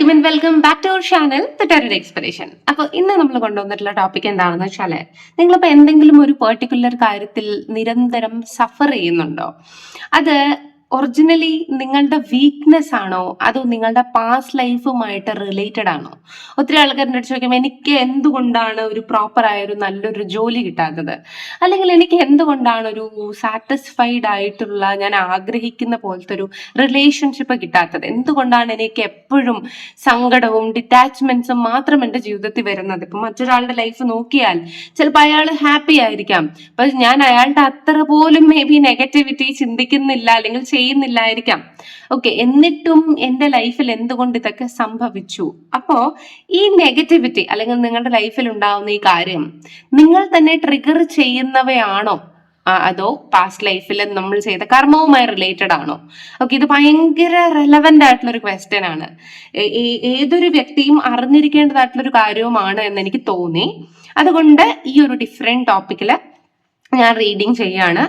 Welcome back to our channel the terror expedition. അപ്പോൾ ഇന്ന് നമ്മൾ കൊണ്ടുവന്നിട്ടുള്ള ടോപ്പിക് എന്താണെന്ന് വെച്ചാൽ, നിങ്ങളിപ്പോൾ എന്തെങ്കിലും ഒരു പെർട്ടിക്കുലർ കാര്യത്തിൽ നിരന്തരം സഫർ ചെയ്യുന്നുണ്ടോ? അത് ഒറിജിനലി നിങ്ങളുടെ വീക്ക്നെസ് ആണോ അതോ നിങ്ങളുടെ പാസ്റ്റ് ലൈഫുമായിട്ട് റിലേറ്റഡ് ആണോ? ഒത്തിരി ആൾക്കാരുടെ അടുത്ത് ചോദിക്കും, എനിക്ക് എന്തുകൊണ്ടാണ് ഒരു പ്രോപ്പർ ആയ ഒരു നല്ലൊരു ജോലി കിട്ടാത്തത്, അല്ലെങ്കിൽ എനിക്ക് എന്തുകൊണ്ടാണ് ഒരു സാറ്റിസ്ഫൈഡ് ആയിട്ടുള്ള ഞാൻ ആഗ്രഹിക്കുന്ന പോലത്തെ ഒരു റിലേഷൻഷിപ്പ് കിട്ടാത്തത്, എന്തുകൊണ്ടാണ് എനിക്ക് എപ്പോഴും സങ്കടവും ഡിറ്റാച്ച്മെന്റ്സും മാത്രം എൻ്റെ ജീവിതത്തിൽ വരുന്നത്? ഇപ്പൊ മറ്റൊരാളുടെ ലൈഫ് നോക്കിയാൽ ചിലപ്പോൾ അയാൾ ഹാപ്പി ആയിരിക്കാം, പക്ഷെ ഞാൻ അയാളുടെ അത്ര പോലും മേ ബി നെഗറ്റിവിറ്റി ചിന്തിക്കുന്നില്ല അല്ലെങ്കിൽ ചെയ്യുന്നില്ലായിരിക്കാം. ഓക്കെ, എന്നിട്ടും എൻ്റെ ലൈഫിൽ എന്തുകൊണ്ട് ഇതൊക്കെ സംഭവിച്ചു? അപ്പോ ഈ നെഗറ്റിവിറ്റി അല്ലെങ്കിൽ നിങ്ങളുടെ ലൈഫിൽ ഉണ്ടാവുന്ന ഈ കാര്യം നിങ്ങൾ തന്നെ ട്രിഗർ ചെയ്യുന്നവയാണോ അതോ പാസ്റ്റ് ലൈഫിൽ നമ്മൾ ചെയ്ത കർമ്മവുമായി റിലേറ്റഡ് ആണോ? ഓക്കെ, ഇത് ഭയങ്കര റെലവെന്റ് ആയിട്ടുള്ള ഒരു ക്വസ്റ്റ്യൻ ആണ്. ഏതൊരു വ്യക്തിയും അറിഞ്ഞിരിക്കേണ്ടതായിട്ടുള്ള ഒരു കാര്യവുമാണ് എന്ന് എനിക്ക് തോന്നി. അതുകൊണ്ട് ഈ ഒരു ഡിഫറെന്റ് ടോപ്പിക്കിൽ ഞാൻ റീഡിങ് ചെയ്യാണ്.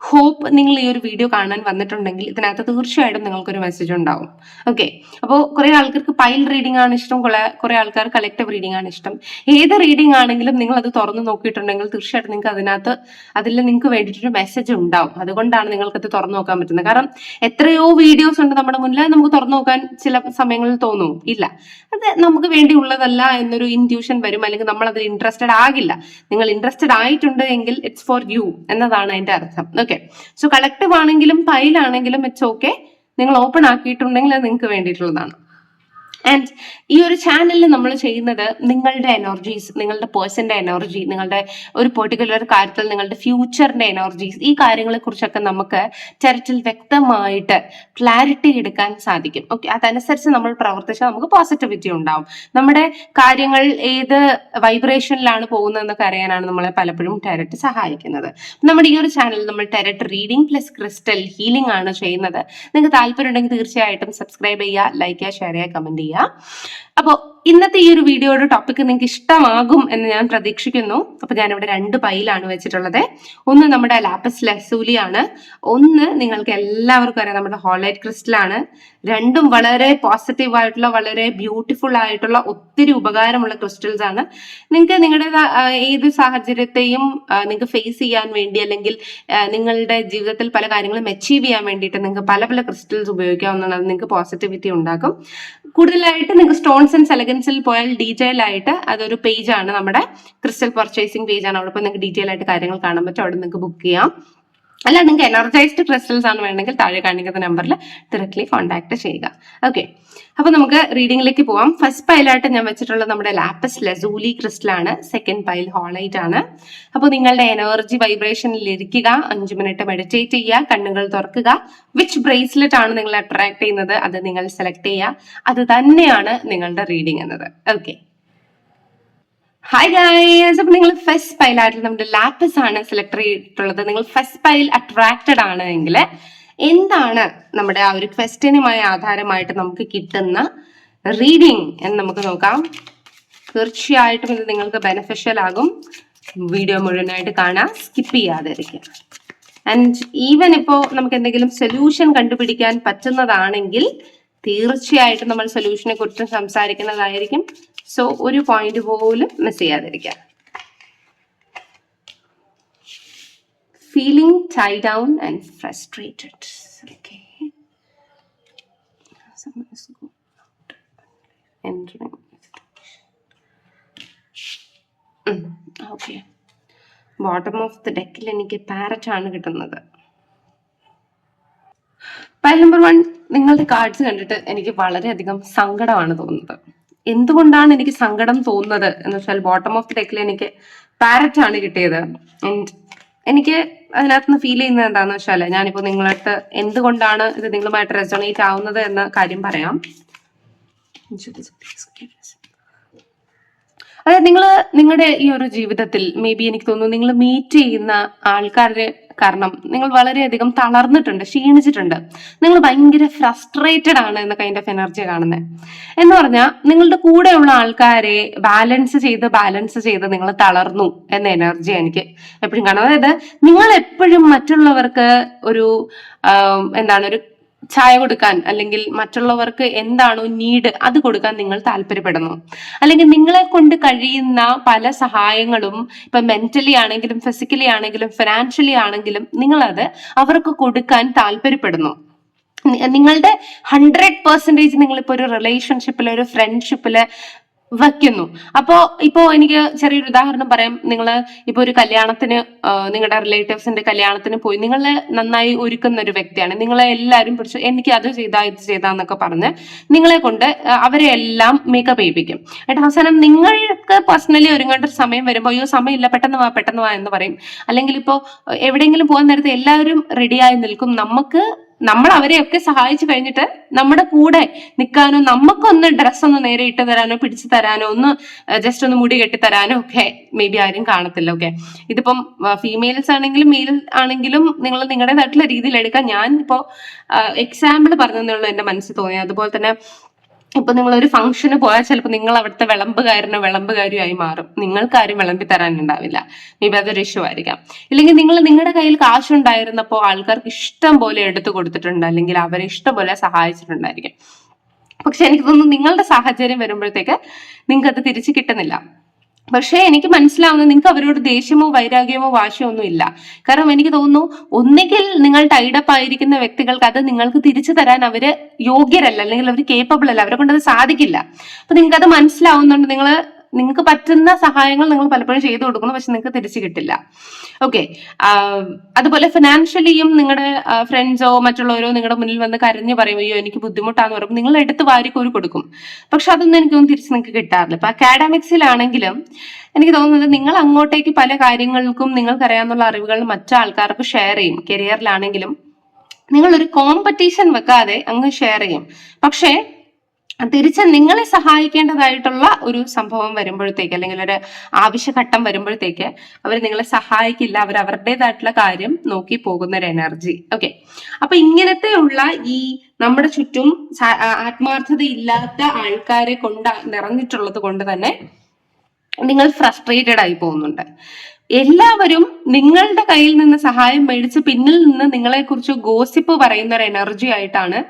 ഹോപ്പ് നിങ്ങൾ ഈ ഒരു വീഡിയോ കാണാൻ വന്നിട്ടുണ്ടെങ്കിൽ ഇതിനകത്ത് തീർച്ചയായിട്ടും നിങ്ങൾക്കൊരു മെസ്സേജ് ഉണ്ടാവും. ഓക്കെ, അപ്പോൾ കുറെ ആൾക്കാർക്ക് പൈൽ റീഡിംഗ് ആണ് ഇഷ്ടം, കുറെ ആൾക്കാർ കളക്റ്റീവ് റീഡിംഗ് ആണ് ഇഷ്ടം. ഏത് റീഡിംഗ് ആണെങ്കിലും നിങ്ങൾ അത് തുറന്നു നോക്കിയിട്ടുണ്ടെങ്കിൽ തീർച്ചയായിട്ടും നിങ്ങൾക്ക് അതിൽ നിങ്ങൾക്ക് വേണ്ടിയിട്ടൊരു മെസ്സേജ് ഉണ്ടാവും. അതുകൊണ്ടാണ് നിങ്ങൾക്കത് തുറന്നു നോക്കാൻ പറ്റുന്നത്. കാരണം എത്രയോ വീഡിയോസ് ഉണ്ട് നമ്മുടെ മുന്നിൽ, നമുക്ക് തുറന്നു നോക്കാൻ ചില സമയങ്ങളിൽ തോന്നും ഇല്ല, അത് നമുക്ക് വേണ്ടിയുള്ളതല്ല എന്നൊരു ഇൻറ്റ്യൂഷൻ വരും, അല്ലെങ്കിൽ നമ്മൾ അതിൽ ഇൻട്രസ്റ്റഡ് ആകില്ല. നിങ്ങൾ ഇൻട്രസ്റ്റഡ് ആയിട്ടുണ്ട് എങ്കിൽ ഇറ്റ്സ് ഫോർ യു എന്നതാണ് അതിന്റെ അർത്ഥം. ഓക്കെ, സോ കളക്റ്റീവ് ആണെങ്കിലും പൈൽ ആണെങ്കിലും ഇറ്റ്സ് ഓക്കെ, നിങ്ങൾ ഓപ്പൺ ആക്കിയിട്ടുണ്ടെങ്കിൽ അത് നിങ്ങൾക്ക് വേണ്ടിയിട്ടുള്ളതാണ്. ആൻഡ് ഈ ഒരു ചാനലിൽ നമ്മൾ ചെയ്യുന്നത് നിങ്ങളുടെ എനർജീസ്, നിങ്ങളുടെ പേഴ്സന്റെ എനർജി, നിങ്ങളുടെ ഒരു പെർട്ടിക്കുലർ കാര്യത്തിൽ നിങ്ങളുടെ ഫ്യൂച്ചറിന്റെ എനർജീസ്, ഈ കാര്യങ്ങളെ കുറിച്ചൊക്കെ നമുക്ക് ചരിറ്റിൽ വ്യക്തമായിട്ട് ക്ലാരിറ്റി എടുക്കാൻ സാധിക്കും. ഓക്കെ, അതനുസരിച്ച് നമ്മൾ പ്രവർത്തിച്ചാൽ നമുക്ക് പോസിറ്റിവിറ്റി ഉണ്ടാവും. നമ്മുടെ കാര്യങ്ങൾ ഏത് വൈബ്രേഷനിലാണ് പോകുന്നതെന്നൊക്കെ അറിയാനാണ് നമ്മളെ പലപ്പോഴും ടെററ്റ് സഹായിക്കുന്നത്. നമ്മുടെ ഈ ഒരു ചാനലിൽ നമ്മൾ tarot reading plus crystal healing ആണ് ചെയ്യുന്നത്. നിങ്ങൾക്ക് താല്പര്യം ഉണ്ടെങ്കിൽ തീർച്ചയായിട്ടും സബ്സ്ക്രൈബ് ചെയ്യുക, ലൈക്ക് ചെയ്യുക, ഷെയർ ചെയ്യുക, കമന്റ് ചെയ്യുക. അപ്പോൾ ഇന്നത്തെ ഈ ഒരു വീഡിയോയുടെ ടോപ്പിക് നിങ്ങൾക്ക് ഇഷ്ടമാകും എന്ന് ഞാൻ പ്രതീക്ഷിക്കുന്നു. അപ്പൊ ഞാനിവിടെ 2 പൈലാണ് വെച്ചിട്ടുള്ളത്. ഒന്ന് നമ്മുടെ ലാപ്പിസ് ലസൂലി ആണ്, ഒന്ന് നിങ്ങൾക്ക് എല്ലാവർക്കും അറിയാം നമ്മുടെ ഹോളൈറ്റ് ക്രിസ്റ്റൽ ആണ്. രണ്ടും വളരെ പോസിറ്റീവ് ആയിട്ടുള്ള, വളരെ ബ്യൂട്ടിഫുൾ ആയിട്ടുള്ള, ഒത്തിരി ഉപകാരമുള്ള ക്രിസ്റ്റൽസ് ആണ്. നിങ്ങൾക്ക് നിങ്ങളുടെ ഏത് സാഹചര്യത്തെയും നിങ്ങൾക്ക് ഫേസ് ചെയ്യാൻ വേണ്ടി, അല്ലെങ്കിൽ നിങ്ങളുടെ ജീവിതത്തിൽ പല കാര്യങ്ങളും അച്ചീവ് ചെയ്യാൻ വേണ്ടിയിട്ട് നിങ്ങൾക്ക് പല പല ക്രിസ്റ്റൽസ് ഉപയോഗിക്കാവുന്നതാണ്. നിങ്ങൾക്ക് പോസിറ്റിവിറ്റി ഉണ്ടാക്കും. കൂടുതലായിട്ട് നിങ്ങൾക്ക് സ്റ്റോൺസ് ആൻഡ് എലഗൻസിൽ പോയാൽ ഡീറ്റെയിൽ ആയിട്ട് അതൊരു പേജ് ആണ്, നമ്മുടെ ക്രിസ്റ്റൽ പർച്ചേസിംഗ് പേജ് ആണ്. അവിടെ പോയി നിങ്ങൾക്ക് ഡീറ്റെയിൽ ആയിട്ട് കാര്യങ്ങൾ കാണാൻ പറ്റും. അവിടെ നിങ്ങൾക്ക് ബുക്ക് ചെയ്യാം. അല്ല, നിങ്ങൾക്ക് എനർജൈസ്ഡ് ക്രിസ്റ്റൽസ് ആണ് വേണമെങ്കിൽ താഴെ കാണിക്കുന്ന നമ്പറിൽ ഡയറക്ട്ലി കോൺടാക്ട് ചെയ്യുക. ഓക്കെ, അപ്പൊ നമുക്ക് റീഡിംഗിലേക്ക് പോവാം. ഫസ്റ്റ് പൈലായിട്ട് ഞാൻ വെച്ചിട്ടുള്ളത് നമ്മുടെ ലാപ്പിസ് ലസൂലി ക്രിസ്റ്റൽ ആണ്. സെക്കൻഡ് പൈൽ ഹോളൈറ്റ് ആണ്. അപ്പോൾ നിങ്ങളുടെ എനർജി വൈബ്രേഷനിൽ ഇരിക്കുക, 5 മിനിറ്റ് മെഡിറ്റേറ്റ് ചെയ്യുക, കണ്ണുകൾ തുറക്കുക. വിച്ച് ബ്രേസ്ലെറ്റ് ആണ് നിങ്ങൾ അട്രാക്ട് ചെയ്യുന്നത് അത് നിങ്ങൾ സെലക്ട് ചെയ്യുക. അത് തന്നെയാണ് നിങ്ങളുടെ റീഡിംഗ് എന്നത്. Okay, hi guys. അപ്പൊ നിങ്ങൾ ഫസ്റ്റ് പൈലായിട്ട് നമ്മുടെ ലാപ്പിസ് ആണ് സെലക്ട് ചെയ്തിട്ടുള്ളത്. നിങ്ങൾ ഫസ്റ്റ് പൈൽ അട്രാക്റ്റഡ് ആണ് എങ്കിൽ എന്താണ് നമ്മുടെ ആ ഒരു ക്വസ്റ്റ്യനുമായി ആധാരമായിട്ട് നമുക്ക് കിട്ടുന്ന റീഡിംഗ് എന്ന് നമുക്ക് നോക്കാം. തീർച്ചയായിട്ടും ഇത് നിങ്ങൾക്ക് ബെനിഫിഷ്യൽ ആകും. വീഡിയോ മുഴുവനായിട്ട് കാണാം, സ്കിപ്പ് ചെയ്യാതെ ഇരിക്കുക. ആൻഡ് ഈവൻ ഇപ്പോൾ നമുക്ക് എന്തെങ്കിലും സൊല്യൂഷൻ കണ്ടുപിടിക്കാൻ പറ്റുന്നതാണെങ്കിൽ തീർച്ചയായിട്ടും നമ്മൾ സൊല്യൂഷനെ കുറിച്ച് സംസാരിക്കുന്നതായിരിക്കും. സോ ഒരു പോയിന്റ് പോലും മിസ് ചെയ്യാതിരിക്കുക. Feeling tie down and frustrated. Okay, okay, bottom of the ഡെക്കിൽ എനിക്ക് പാരറ്റ് ആണ് കിട്ടുന്നത്. പൈൽ നമ്പർ 1, നിങ്ങളുടെ കാർഡ്സ് കണ്ടിട്ട് എനിക്ക് വളരെയധികം സങ്കടമാണ് തോന്നുന്നത്. എന്തുകൊണ്ടാണ് എനിക്ക് സങ്കടം തോന്നുന്നത് എന്ന് വെച്ചാൽ, ബോട്ടം ഓഫ് ദി ഡെക്കിൽ എനിക്ക് പാരറ്റ് ആണ് കിട്ടിയത്. ആൻഡ് എനിക്ക് അതിനകത്ത് നിന്ന് ഫീൽ ചെയ്യുന്നത് എന്താണെന്ന് വെച്ചാൽ, ഞാനിപ്പോൾ നിങ്ങളടുത്ത് എന്തുകൊണ്ടാണ് ഇത് നിങ്ങളുമായിട്ട് റെസൊണേറ്റ് ആവുന്നത് എന്ന കാര്യം പറയാം. അതായത് നിങ്ങളുടെ ഈ ഒരു ജീവിതത്തിൽ മേ ബി എനിക്ക് തോന്നുന്നു നിങ്ങൾ മീറ്റ് ചെയ്യുന്ന ആൾക്കാരുടെ കാരണം നിങ്ങൾ വളരെയധികം തളർന്നിട്ടുണ്ട്, ക്ഷീണിച്ചിട്ടുണ്ട്, നിങ്ങൾ ഭയങ്കര ഫ്രസ്ട്രേറ്റഡ് ആണ് എന്ന കൈൻഡ് ഓഫ് എനർജി കാണുന്നത്. എന്ന് പറഞ്ഞാൽ നിങ്ങളുടെ കൂടെയുള്ള ആൾക്കാരെ ബാലൻസ് ചെയ്ത് നിങ്ങൾ തളർന്നു എന്ന എനർജി എനിക്ക് എപ്പോഴും കാണുന്നത്. അതായത് നിങ്ങൾ എപ്പോഴും മറ്റുള്ളവർക്ക് ഒരു ചായ കൊടുക്കാൻ അല്ലെങ്കിൽ മറ്റുള്ളവർക്ക് എന്താണോ നീഡ് അത് കൊടുക്കാൻ നിങ്ങൾ താല്പര്യപ്പെടുന്നു. അല്ലെങ്കിൽ നിങ്ങളെ കൊണ്ട് കഴിയുന്ന പല സഹായങ്ങളും ഇപ്പൊ മെന്റലി ആണെങ്കിലും ഫിസിക്കലി ആണെങ്കിലും ഫിനാൻഷ്യലി ആണെങ്കിലും നിങ്ങളത് അവർക്ക് കൊടുക്കാൻ താല്പര്യപ്പെടുന്നു. നിങ്ങളുടെ 100% നിങ്ങളിപ്പോ ഒരു റിലേഷൻഷിപ്പില് ഒരു ഫ്രണ്ട്ഷിപ്പില് വയ്ക്കുന്നു. അപ്പോ ഇപ്പോ എനിക്ക് ചെറിയൊരു ഉദാഹരണം പറയാം. നിങ്ങൾ ഇപ്പൊ ഒരു കല്യാണത്തിന് നിങ്ങളുടെ റിലേറ്റീവ്സിന്റെ കല്യാണത്തിന് പോയി നിങ്ങളെ നന്നായി ഒരുക്കുന്ന ഒരു വ്യക്തിയാണ്. നിങ്ങളെ എല്ലാവരും പിടിച്ചു എനിക്ക് അത് ചെയ്താ ഇത് ചെയ്താന്നൊക്കെ പറഞ്ഞ് നിങ്ങളെ കൊണ്ട് അവരെ എല്ലാം മേക്കപ്പ് ചെയ്യിപ്പിക്കും. എന്നിട്ട് അവസാനം നിങ്ങൾക്ക് പേഴ്സണലി ഒരുങ്ങേണ്ട ഒരു സമയം വരുമ്പോൾ അയ്യോ സമയമില്ല പെട്ടെന്ന് വാ എന്ന് പറയും. അല്ലെങ്കിൽ ഇപ്പോ എവിടെയെങ്കിലും പോകാൻ നേരത്തെ എല്ലാവരും റെഡിയായി നിൽക്കും. നമ്മൾ അവരെയൊക്കെ സഹായിച്ചു കഴിഞ്ഞിട്ട് നമ്മുടെ കൂടെ നിൽക്കാനോ നമുക്കൊന്ന് ഡ്രസ്സൊന്ന് നേരെ ഇട്ട് തരാനോ പിടിച്ചു തരാനോ ഒന്ന് ജസ്റ്റ് ഒന്ന് മുടി കെട്ടിത്തരാനോ ഒക്കെ മേ ബി ആരും കാണത്തില്ല. ഓക്കെ, ഇതിപ്പം ഫീമെയിൽസ് ആണെങ്കിലും മെയിൽ ആണെങ്കിലും നിങ്ങൾ നിങ്ങളുടേതായിട്ടുള്ള രീതിയിൽ എടുക്കാം. ഞാൻ ഇപ്പോ എക്സാമ്പിൾ പറഞ്ഞതേ എന്റെ മനസ്സിൽ തോന്നി. അതുപോലെ തന്നെ ഇപ്പൊ നിങ്ങൾ ഒരു ഫംഗ്ഷന് പോയാൽ ചിലപ്പോൾ നിങ്ങൾ അവിടുത്തെ വിളമ്പുകാരിയായി മാറും. നിങ്ങൾക്ക് ആരും വിളമ്പി തരാനുണ്ടാവില്ല. മേ ബി അതൊരു ഇഷ്യൂ ആയിരിക്കാം. ഇല്ലെങ്കിൽ നിങ്ങളുടെ കയ്യിൽ കാശുണ്ടായിരുന്നപ്പോൾ ആൾക്കാർക്ക് ഇഷ്ടം പോലെ എടുത്തു കൊടുത്തിട്ടുണ്ട്, അല്ലെങ്കിൽ അവരെ ഇഷ്ടം പോലെ സഹായിച്ചിട്ടുണ്ടായിരിക്കും. പക്ഷെ എനിക്ക് തോന്നുന്നു നിങ്ങളുടെ സാഹചര്യം വരുമ്പോഴത്തേക്ക് നിങ്ങൾക്ക് അത് തിരിച്ചു കിട്ടുന്നില്ല. പക്ഷെ എനിക്ക് മനസ്സിലാവുന്നത് നിങ്ങൾക്ക് അവരോട് ദേഷ്യമോ വൈരാഗ്യമോ വാശിയോ ഒന്നും ഇല്ല. കാരണം എനിക്ക് തോന്നുന്നു ഒന്നുകിൽ നിങ്ങൾ ടൈഡപ്പ് ആയിരിക്കുന്ന വ്യക്തികൾക്ക് അത് നിങ്ങൾക്ക് തിരിച്ചു തരാൻ അവര് യോഗ്യരല്ല, അല്ലെങ്കിൽ അവർ കേപ്പബിൾ അല്ല, അവരെ കൊണ്ട് അത് സാധിക്കില്ല. അപ്പൊ നിങ്ങൾക്ക് അത് മനസ്സിലാവുന്നുണ്ട്. നിങ്ങൾക്ക് പറ്റുന്ന സഹായങ്ങൾ നിങ്ങൾ പലപ്പോഴും ചെയ്തു കൊടുക്കുന്നു, പക്ഷെ നിങ്ങൾക്ക് തിരിച്ചു കിട്ടില്ല. ഓക്കെ, അതുപോലെ ഫിനാൻഷ്യലിയും നിങ്ങളുടെ ഫ്രണ്ട്സോ മറ്റുള്ളവരോ നിങ്ങളുടെ മുന്നിൽ വന്ന് കരഞ്ഞു പറയും അയ്യോ എനിക്ക് ബുദ്ധിമുട്ടാന്ന് പറയുമ്പോൾ നിങ്ങൾ എടുത്ത് വാരിക്കോരി കൊടുക്കും. പക്ഷെ അതൊന്നും എനിക്കൊന്നും തിരിച്ച് നിങ്ങൾക്ക് കിട്ടാറില്ല. ഇപ്പൊ അക്കാഡമിക്സിലാണെങ്കിലും എനിക്ക് തോന്നുന്നത് നിങ്ങൾ അങ്ങോട്ടേക്ക് പല കാര്യങ്ങൾക്കും നിങ്ങൾക്കറിയാവുന്ന അറിവുകൾ മറ്റു ആൾക്കാർക്ക് ഷെയർ ചെയ്യും. കരിയറിലാണെങ്കിലും നിങ്ങളൊരു കോമ്പറ്റീഷൻ വെക്കാതെ അങ്ങ് ഷെയർ ചെയ്യും. പക്ഷേ തിരിച്ച് നിങ്ങളെ സഹായിക്കേണ്ടതായിട്ടുള്ള ഒരു സംഭവം വരുമ്പോഴത്തേക്ക്, അല്ലെങ്കിൽ ഒരു ആവശ്യഘട്ടം വരുമ്പോഴത്തേക്ക് അവർ നിങ്ങളെ സഹായിക്കില്ല. അവർ അവരുടേതായിട്ടുള്ള കാര്യം നോക്കി പോകുന്ന ഒരു എനർജി. ഓക്കെ, അപ്പൊ ഇങ്ങനത്തെയുള്ള ഈ നമ്മുടെ ചുറ്റും ആത്മാർത്ഥത ഇല്ലാത്ത ആൾക്കാരെ നിറഞ്ഞിട്ടുള്ളത് കൊണ്ട് തന്നെ നിങ്ങൾ ഫ്രസ്ട്രേറ്റഡ് ആയി പോകുന്നുണ്ട്. എല്ലാവരും നിങ്ങളുടെ കയ്യിൽ നിന്ന് സഹായം മേടിച്ച് പിന്നിൽ നിന്ന് നിങ്ങളെ കുറിച്ച് ഗോസിപ്പ് പറയുന്ന ഒരു എനർജി ആയിട്ടാണ്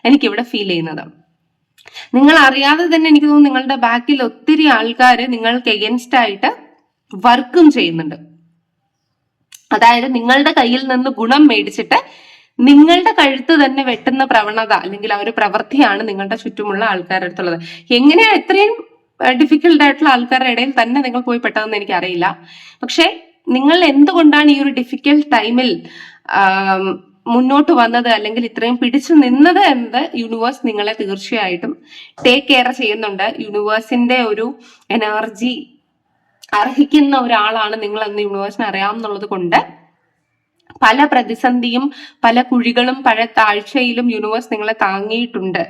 എനിക്കിവിടെ ഫീൽ ചെയ്യുന്നത്. നിങ്ങൾ അറിയാതെ തന്നെ എനിക്ക് തോന്നുന്നു നിങ്ങളുടെ ബാക്കിൽ ഒത്തിരി ആൾക്കാർ നിങ്ങൾക്ക് എഗൻസ്റ്റ് ആയിട്ട് വർക്കും ചെയ്യുന്നുണ്ട്. അതായത് നിങ്ങളുടെ കയ്യിൽ നിന്ന് ഗുണം മേടിച്ചിട്ട് നിങ്ങളുടെ കഴുത്ത് തന്നെ വെട്ടുന്ന പ്രവണത അല്ലെങ്കിൽ ആ ഒരു പ്രവൃത്തിയാണ് നിങ്ങളുടെ ചുറ്റുമുള്ള ആൾക്കാരുടെ അടുത്തുള്ളത്. എങ്ങനെയാണ് ഇത്രയും ഡിഫിക്കൽട്ട് ആയിട്ടുള്ള ആൾക്കാരുടെ ഇടയിൽ തന്നെ നിങ്ങൾ പോയി പെട്ടതെന്ന് എനിക്കറിയില്ല. പക്ഷെ നിങ്ങൾ എന്തുകൊണ്ടാണ് ഈ ഒരു ഡിഫിക്കൽട്ട് ടൈമിൽ മുന്നോട്ട് വന്നത് അല്ലെങ്കിൽ ഇത്രയും പിടിച്ചു നിന്നത് എന്നത് യൂണിവേഴ്സ് നിങ്ങളെ തീർച്ചയായിട്ടും ടേക്ക് കെയർ ചെയ്യുന്നുണ്ട്. യൂണിവേഴ്സിന്റെ ഒരു എനർജി അർഹിക്കുന്ന ഒരാളാണ് നിങ്ങൾ എന്ന് യൂണിവേഴ്സിന് അറിയാമെന്നുള്ളത് കൊണ്ട് പല പ്രതിസന്ധിയും പല കുഴികളും പല താഴ്ചയിലും യൂണിവേഴ്സ് നിങ്ങളെ താങ്ങിയിട്ടുണ്ട്.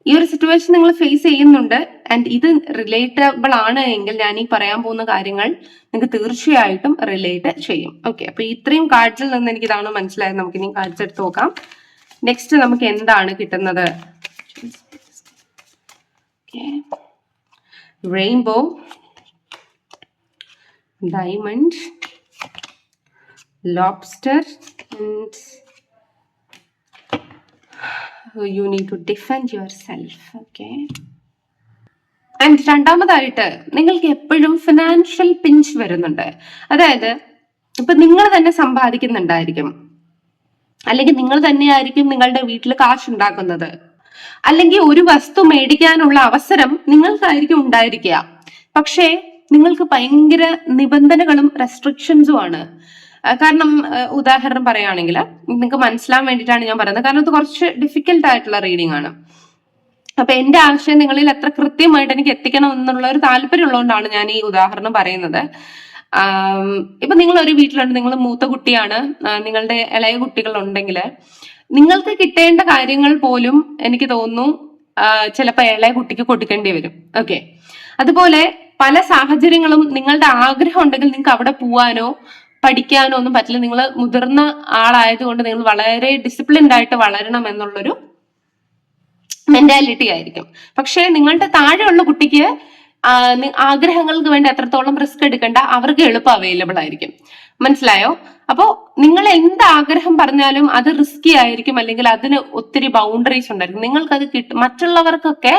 ഈ ഒരു സിറ്റുവേഷൻ നിങ്ങൾ ഫേസ് ചെയ്യുന്നുണ്ട്. ആൻഡ് ഇത് റിലേറ്റബിൾ ആണ് എങ്കിൽ ഞാൻ ഈ പറയാൻ പോകുന്ന കാര്യങ്ങൾ നിങ്ങൾക്ക് തീർച്ചയായിട്ടും റിലേറ്റ് ചെയ്യും. ഓക്കെ, അപ്പൊ ഇത്രയും കാർഡ്സിൽ നിന്ന് എനിക്ക് ഇതാണ് മനസ്സിലായത്. നമുക്ക് ഇനി കാർഡ്സ് എടുത്ത് നോക്കാം. നെക്സ്റ്റ് നമുക്ക് എന്താണ് കിട്ടുന്നത്? Rainbow, diamond, lobster and you need to defend yourself. Okay, and രണ്ടാമതായിട്ട് നിങ്ങൾക്ക് എപ്പോഴും ഫിനാൻഷ്യൽ പിഞ്ച് വരുന്നുണ്ട്. അതായത് ഇപ്പൊ നിങ്ങൾ തന്നെ സമ്പാദിക്കുന്നുണ്ടായിരിക്കും, അല്ലെങ്കിൽ നിങ്ങൾ തന്നെയായിരിക്കും നിങ്ങളുടെ വീട്ടിൽ കാശുണ്ടാക്കുന്നത്, അല്ലെങ്കിൽ ഒരു വസ്തു മേടിക്കാനുള്ള അവസരം നിങ്ങൾക്കായിരിക്കും ഉണ്ടായിരിക്കുക. പക്ഷേ നിങ്ങൾക്ക് ഭയങ്കര നിബന്ധനകളും റെസ്ട്രിക്ഷൻസും ആണ്. കാരണം ഉദാഹരണം പറയുകയാണെങ്കിൽ നിങ്ങൾക്ക് മനസ്സിലാൻ വേണ്ടിയിട്ടാണ് ഞാൻ പറയുന്നത്. കാരണം ഇത് കുറച്ച് ഡിഫിക്കൽട്ട് ആയിട്ടുള്ള റീഡിംഗ് ആണ്. അപ്പൊ എന്റെ ആശയം നിങ്ങളിൽ എത്ര കൃത്യമായിട്ട് എനിക്ക് എത്തിക്കണം എന്നുള്ള ഒരു താല്പര്യം ഉള്ളതുകൊണ്ടാണ് ഞാൻ ഈ ഉദാഹരണം പറയുന്നത്. ഇപ്പൊ നിങ്ങൾ ഒരു വീട്ടിലുണ്ട്, നിങ്ങൾ മൂത്ത കുട്ടിയാണ്, നിങ്ങളുടെ ഇളയ കുട്ടികൾ ഉണ്ടെങ്കിൽ നിങ്ങൾക്ക് കിട്ടേണ്ട കാര്യങ്ങൾ പോലും എനിക്ക് തോന്നുന്നു ചിലപ്പോൾ ഇളയ കുട്ടിക്ക് കൊടുക്കേണ്ടി വരും. ഓക്കെ, അതുപോലെ പല സാഹചര്യങ്ങളും നിങ്ങളുടെ ആഗ്രഹം ഉണ്ടെങ്കിൽ നിങ്ങൾക്ക് അവിടെ പോവാനോ പഠിക്കാനോ ഒന്നും പറ്റില്ല. നിങ്ങൾ മുതിർന്ന ആളായതുകൊണ്ട് നിങ്ങൾ വളരെ ഡിസിപ്ലിൻഡ് ആയിട്ട് വളരണം എന്നുള്ളൊരു മെന്റാലിറ്റി ആയിരിക്കും. പക്ഷെ നിങ്ങളുടെ താഴെയുള്ള കുട്ടിക്ക് ആഗ്രഹങ്ങൾക്ക് വേണ്ടി എത്രത്തോളം റിസ്ക് എടുക്കേണ്ട അവർക്ക് എളുപ്പം അവൈലബിൾ ആയിരിക്കും. മനസ്സിലായോ? അപ്പോ നിങ്ങൾ എന്ത് ആഗ്രഹം പറഞ്ഞാലും അത് റിസ്കി ആയിരിക്കും, അല്ലെങ്കിൽ അതിന് ഒത്തിരി ബൗണ്ടറീസ് ഉണ്ടായിരിക്കും. നിങ്ങൾക്ക് അത് മറ്റുള്ളവർക്കൊക്കെ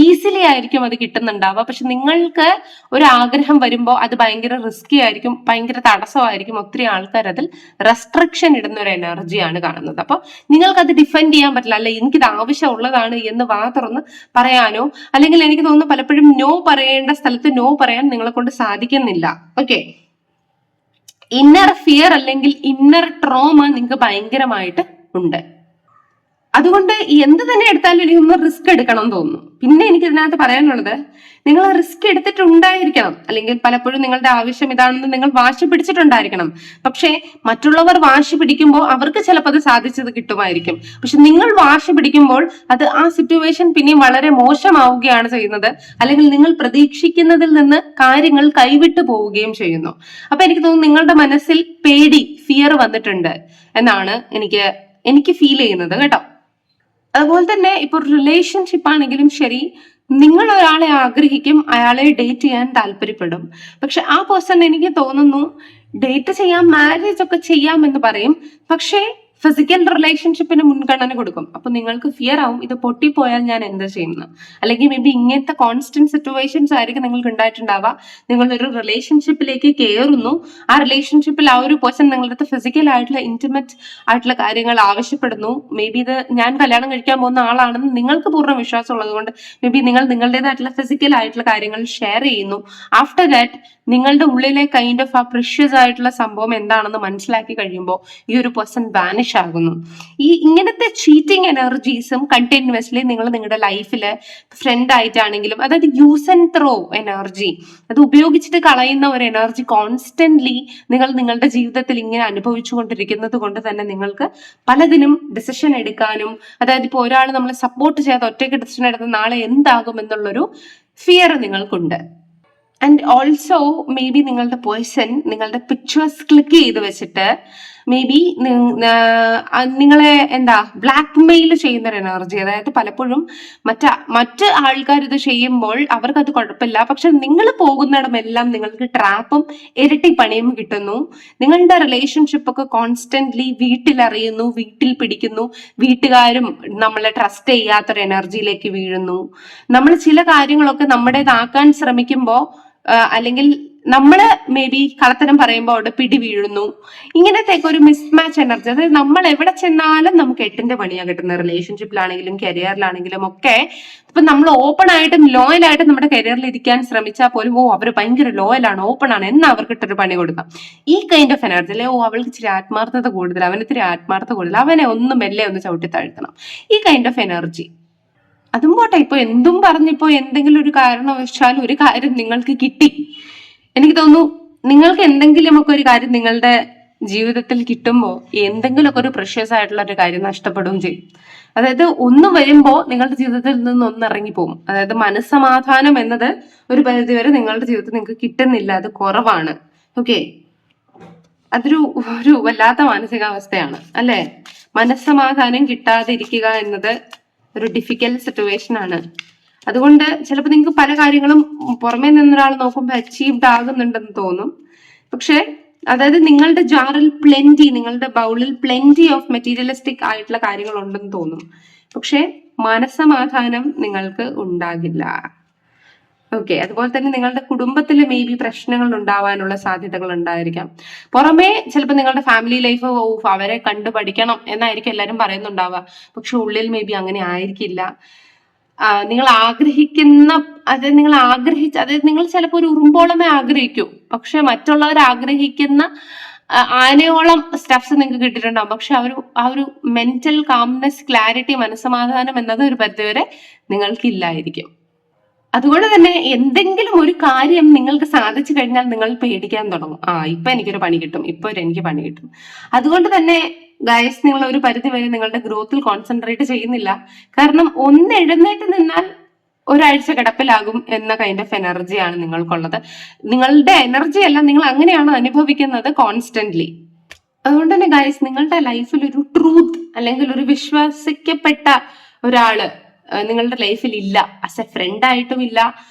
ഈസിലി ആയിരിക്കും അത് കിട്ടുന്നുണ്ടാവുക. പക്ഷെ നിങ്ങൾക്ക് ഒരു ആഗ്രഹം വരുമ്പോൾ അത് ഭയങ്കര റിസ്കി ആയിരിക്കും, ഭയങ്കര തടസ്സമായിരിക്കും. ഒത്തിരി ആൾക്കാർ അതിൽ റെസ്ട്രിക്ഷൻ ഇടുന്ന ഒരു എനർജിയാണ് കാണുന്നത്. അപ്പൊ നിങ്ങൾക്ക് അത് ഡിഫെൻഡ് ചെയ്യാൻ പറ്റില്ല. അല്ലെ, എനിക്കിത് ആവശ്യമുള്ളതാണ് എന്ന് വാ തുറന്ന് പറയാനോ, അല്ലെങ്കിൽ എനിക്ക് തോന്നുന്നു പലപ്പോഴും നോ പറയേണ്ട സ്ഥലത്ത് നോ പറയാൻ നിങ്ങളെ കൊണ്ട് സാധിക്കുന്നില്ല. ഓക്കെ, ഇന്നർ ഫിയർ അല്ലെങ്കിൽ ഇന്നർ ട്രോമ നിങ്ങൾക്ക് ഭയങ്കരമായിട്ട് ഉണ്ട്. അതുകൊണ്ട് എന്ത് തന്നെ എടുത്താലും എനിക്കൊന്ന് റിസ്ക് എടുക്കണം എന്ന് തോന്നുന്നു. പിന്നെ എനിക്ക് ഇതിനകത്ത് പറയാനുള്ളത്, നിങ്ങൾ റിസ്ക് എടുത്തിട്ടുണ്ടായിരിക്കണം, അല്ലെങ്കിൽ പലപ്പോഴും നിങ്ങളുടെ ആവശ്യം ഇതാണെന്ന് നിങ്ങൾ വാശി പിടിച്ചിട്ടുണ്ടായിരിക്കണം. പക്ഷേ മറ്റുള്ളവർ വാശി പിടിക്കുമ്പോൾ അവർക്ക് ചിലപ്പോൾ അത് സാധിച്ചത് കിട്ടുമായിരിക്കും. പക്ഷെ നിങ്ങൾ വാശി പിടിക്കുമ്പോൾ അത് ആ സിറ്റുവേഷൻ പിന്നെയും വളരെ മോശമാവുകയാണ് ചെയ്യുന്നത്, അല്ലെങ്കിൽ നിങ്ങൾ പ്രതീക്ഷിക്കുന്നതിൽ നിന്ന് കാര്യങ്ങൾ കൈവിട്ടു പോവുകയും ചെയ്യുന്നു. അപ്പൊ എനിക്ക് തോന്നുന്നു നിങ്ങളുടെ മനസ്സിൽ പേടി, ഫിയർ വന്നിട്ടുണ്ട് എന്നാണ് എനിക്ക് ഫീൽ ചെയ്യുന്നത് കേട്ടോ. അതുപോലെ തന്നെ ഇപ്പൊ റിലേഷൻഷിപ്പ് ആണെങ്കിലും ശരി, നിങ്ങൾ ഒരാളെ ആഗ്രഹിക്കും, അയാളെ ഡേറ്റ് ചെയ്യാൻ താല്പര്യപ്പെടും. പക്ഷെ ആ പേഴ്സൺ എനിക്ക് തോന്നുന്നു ഡേറ്റ് ചെയ്യാം, മാരേജ് ഒക്കെ ചെയ്യാം എന്ന് പറയും, പക്ഷേ ഫിസിക്കൽ റിലേഷൻഷിപ്പിന് മുൻഗണന കൊടുക്കും. അപ്പൊ നിങ്ങൾക്ക് ഫിയർ ആവും, ഇത് പൊട്ടിപ്പോയാൽ ഞാൻ എന്താ ചെയ്യുന്നത്, അല്ലെങ്കിൽ മേ ബി ഇങ്ങനത്തെ കോൺസ്റ്റന്റ് സിറ്റുവേഷൻസ് ആയിരിക്കും നിങ്ങൾക്ക് ഉണ്ടായിട്ടുണ്ടാവുക. നിങ്ങളൊരു റിലേഷൻഷിപ്പിലേക്ക് കയറുന്നു, ആ റിലേഷൻഷിപ്പിൽ ആ ഒരു പേഴ്സൺ നിങ്ങളുടെ അടുത്ത് ഫിസിക്കൽ ആയിട്ടുള്ള ഇന്റിമേറ്റ് ആയിട്ടുള്ള കാര്യങ്ങൾ ആവശ്യപ്പെടുന്നു. മേ ബി ഇത് ഞാൻ കല്യാണം കഴിക്കാൻ പോകുന്ന ആളാണെന്ന് നിങ്ങൾക്ക് പൂർണ്ണ വിശ്വാസം ഉള്ളത് കൊണ്ട് മേ ബി നിങ്ങൾ നിങ്ങളുടേതായിട്ടുള്ള ഫിസിക്കൽ ആയിട്ടുള്ള കാര്യങ്ങൾ ഷെയർ ചെയ്യുന്നു. ആഫ്റ്റർ ദാറ്റ് നിങ്ങളുടെ ഉള്ളിലെ കൈൻഡ് ഓഫ് ആ പ്രഷ്യസ് ആയിട്ടുള്ള സംഭവം എന്താണെന്ന് മനസ്സിലാക്കി കഴിയുമ്പോൾ ഈ ഒരു പേഴ്സൺ വാനിഷ് ആകുന്നു. ഇങ്ങനത്തെ ചീറ്റിംഗ് എനർജീസും കണ്ടിന്യൂസ്ലി നിങ്ങൾ നിങ്ങളുടെ ലൈഫില് ഫ്രണ്ട് ആയിട്ടാണെങ്കിലും, അതായത് യൂസ് ആൻഡ് ത്രോ എനർജി, അത് ഉപയോഗിച്ചിട്ട് കളയുന്ന ഒരു എനർജി കോൺസ്റ്റന്റ്ലി നിങ്ങൾ നിങ്ങളുടെ ജീവിതത്തിൽ ഇങ്ങനെ അനുഭവിച്ചു കൊണ്ടിരിക്കുന്നത് കൊണ്ട് തന്നെ നിങ്ങൾക്ക് പലതിനും ഡിസിഷൻ എടുക്കാനും, അതായത് ഇപ്പോൾ ഒരാൾ നമ്മളെ സപ്പോർട്ട് ചെയ്യാതെ ഒറ്റയ്ക്ക് ഡിസിഷൻ എടുത്ത നാളെ എന്താകും എന്നുള്ളൊരു ഫിയർ നിങ്ങൾക്കുണ്ട്. ആൻഡ് ഓൾസോ മേ ബി നിങ്ങളുടെ പേഴ്സൺ നിങ്ങളുടെ പിക്ചേഴ്സ് ക്ലിക്ക് ചെയ്ത് വെച്ചിട്ട് മേ ബി നിങ്ങളെ ബ്ലാക്ക് മെയിൽ ചെയ്യുന്ന ഒരു എനർജി. അതായത് പലപ്പോഴും മറ്റ് ആൾക്കാർ ഇത് ചെയ്യുമ്പോൾ അവർക്കത് കുഴപ്പമില്ല, പക്ഷെ നിങ്ങൾ പോകുന്നിടമെല്ലാം നിങ്ങൾക്ക് ട്രാപ്പും ഇരട്ടി പണിയും കിട്ടുന്നു. നിങ്ങളുടെ റിലേഷൻഷിപ്പ് ഒക്കെ കോൺസ്റ്റന്റ്ലി വീട്ടിൽ അറിയുന്നു, വീട്ടിൽ പിടിക്കുന്നു, വീട്ടുകാരും നമ്മളെ ട്രസ്റ്റ് ചെയ്യാത്തൊരു എനർജിയിലേക്ക് വീഴുന്നു. നമ്മൾ ചില കാര്യങ്ങളൊക്കെ നമ്മുടേതാക്കാൻ ശ്രമിക്കുമ്പോൾ അല്ലെങ്കിൽ നമ്മള് മേ ബി കളത്തരം പറയുമ്പോൾ അവിടെ പിടി വീഴുന്നു. ഇങ്ങനത്തെയൊക്കെ ഒരു മിസ്മാച്ച് എനർജി, അതായത് നമ്മൾ എവിടെ ചെന്നാലും നമുക്ക് 8ന്റെ പണിയാണ് കിട്ടുന്നത്. റിലേഷൻഷിപ്പിലാണെങ്കിലും കരിയറിലാണെങ്കിലും ഒക്കെ. ഇപ്പൊ നമ്മൾ ഓപ്പൺ ആയിട്ടും ലോയൽ ആയിട്ടും നമ്മുടെ കരിയറിൽ ഇരിക്കാൻ ശ്രമിച്ചാൽ പോലും അവര് ഭയങ്കര ലോയലാണ്, ഓപ്പൺ ആണ് എന്ന് അവർക്ക് ഇട്ടൊരു പണി കൊടുക്കാം. ഈ കൈൻഡ് ഓഫ് എനർജി, അല്ലെ അവൾക്ക് ഇച്ചിരി ആത്മാർത്ഥത കൂടുതൽ, അവന് ഇത്തിരി ആത്മാർത്ഥത കൂടുതൽ, അവനെ ഒന്ന് മെല്ലെ ഒന്ന് ചവിട്ടി താഴ്ത്തണം, ഈ കൈൻഡ് ഓഫ് എനർജി. അതും പോട്ടെ, ഇപ്പൊ എന്തും പറഞ്ഞിപ്പോ എന്തെങ്കിലും ഒരു കാരണവശാൽ ഒരു കാര്യം നിങ്ങൾക്ക് കിട്ടി, എനിക്ക് തോന്നുന്നു നിങ്ങൾക്ക് എന്തെങ്കിലുമൊക്കെ ഒരു കാര്യം നിങ്ങളുടെ ജീവിതത്തിൽ കിട്ടുമ്പോൾ എന്തെങ്കിലുമൊക്കെ ഒരു പ്രഷ്യസ് ആയിട്ടുള്ള ഒരു കാര്യം നഷ്ടപ്പെടുകയും ചെയ്യും. അതായത് ഒന്ന് വരുമ്പോൾ നിങ്ങളുടെ ജീവിതത്തിൽ നിന്ന് ഒന്ന് ഇറങ്ങിപ്പോകും. അതായത് മനസ്സമാധാനം എന്നത് ഒരു പരിധിവരെ നിങ്ങളുടെ ജീവിതത്തിൽ നിങ്ങൾക്ക് കിട്ടുന്നില്ല, അത് കുറവാണ്. ഓക്കെ, അതൊരു വല്ലാത്ത മാനസികാവസ്ഥയാണ് അല്ലെ. മനസ്സമാധാനം കിട്ടാതെ ഇരിക്കുക എന്നത് ഒരു ഡിഫിക്കൽട്ട് സിറ്റുവേഷൻ ആണ്. അതുകൊണ്ട് ചിലപ്പോൾ നിങ്ങൾക്ക് പല കാര്യങ്ങളും പുറമേ നിന്നൊരാൾ നോക്കുമ്പോൾ അച്ചീവ്ഡ് ആകുന്നുണ്ടെന്ന് തോന്നും. പക്ഷെ അതായത് നിങ്ങളുടെ ജാറിൽ പ്ലെന്റി, നിങ്ങളുടെ ബൗളിൽ പ്ലെന്റി ഓഫ് മെറ്റീരിയലിസ്റ്റിക് ആയിട്ടുള്ള കാര്യങ്ങൾ ഉണ്ടെന്ന് തോന്നും. പക്ഷെ മനസ്സമാധാനം നിങ്ങൾക്ക് ഉണ്ടാകില്ല. ഓക്കെ, അതുപോലെ തന്നെ നിങ്ങളുടെ കുടുംബത്തിൽ മേ ബി പ്രശ്നങ്ങൾ ഉണ്ടാവാനുള്ള സാധ്യതകൾ ഉണ്ടായിരിക്കാം. പുറമേ ചിലപ്പോൾ നിങ്ങളുടെ ഫാമിലി ലൈഫ് അവരെ കണ്ടു പഠിക്കണം എന്നായിരിക്കും എല്ലാവരും പറയുന്നുണ്ടാവുക. പക്ഷെ ഉള്ളിൽ മേ ബി അങ്ങനെ ആയിരിക്കില്ല. നിങ്ങൾ ആഗ്രഹിക്കുന്ന, അതായത് നിങ്ങൾ ചിലപ്പോൾ ഒരു ഉറുമ്പോളമേ ആഗ്രഹിക്കൂ, പക്ഷെ മറ്റുള്ളവർ ആഗ്രഹിക്കുന്ന ആനയോളം സ്റ്റഫ്സ് നിങ്ങൾക്ക് കിട്ടിയിട്ടുണ്ടാവും. പക്ഷെ ആ ഒരു മെന്റൽ കാംനെസ്, ക്ലാരിറ്റി, മനസ്സമാധാനം എന്നത് ഒരു പരിധിവരെ നിങ്ങൾക്കില്ലായിരിക്കും. അതുകൊണ്ട് തന്നെ എന്തെങ്കിലും ഒരു കാര്യം നിങ്ങൾക്ക് സാധിച്ചു കഴിഞ്ഞാൽ നിങ്ങൾ പേടിക്കാൻ തുടങ്ങും. ഇപ്പൊ എനിക്കൊരു പണി കിട്ടും, എനിക്ക് പണി കിട്ടും. അതുകൊണ്ട് തന്നെ ഗൈസ്, നിങ്ങൾ ഒരു പരിധി വരെ നിങ്ങളുടെ ഗ്രോത്തിൽ കോൺസെൻട്രേറ്റ് ചെയ്യുന്നില്ല. കാരണം ഒന്ന് എഴുന്നേറ്റ് നിന്നാൽ ഒരാഴ്ച കിടപ്പിലാകും എന്ന കൈൻഡ് ഓഫ് എനർജിയാണ് നിങ്ങൾക്കുള്ളത്. നിങ്ങളുടെ എനർജി അല്ല, നിങ്ങൾ അങ്ങനെയാണ് അനുഭവിക്കുന്നത് കോൺസ്റ്റന്റ്ലി. അതുകൊണ്ട് തന്നെ ഗൈസ്, നിങ്ങളുടെ ലൈഫിൽ ഒരു ട്രൂത്ത് അല്ലെങ്കിൽ ഒരു വിശ്വസിക്കപ്പെട്ട ഒരാള് നിങ്ങളുടെ ലൈഫിൽ ഇല്ല. ആസ് എ ഫ്രണ്ട് ആയിട്ടും ഇല്ല,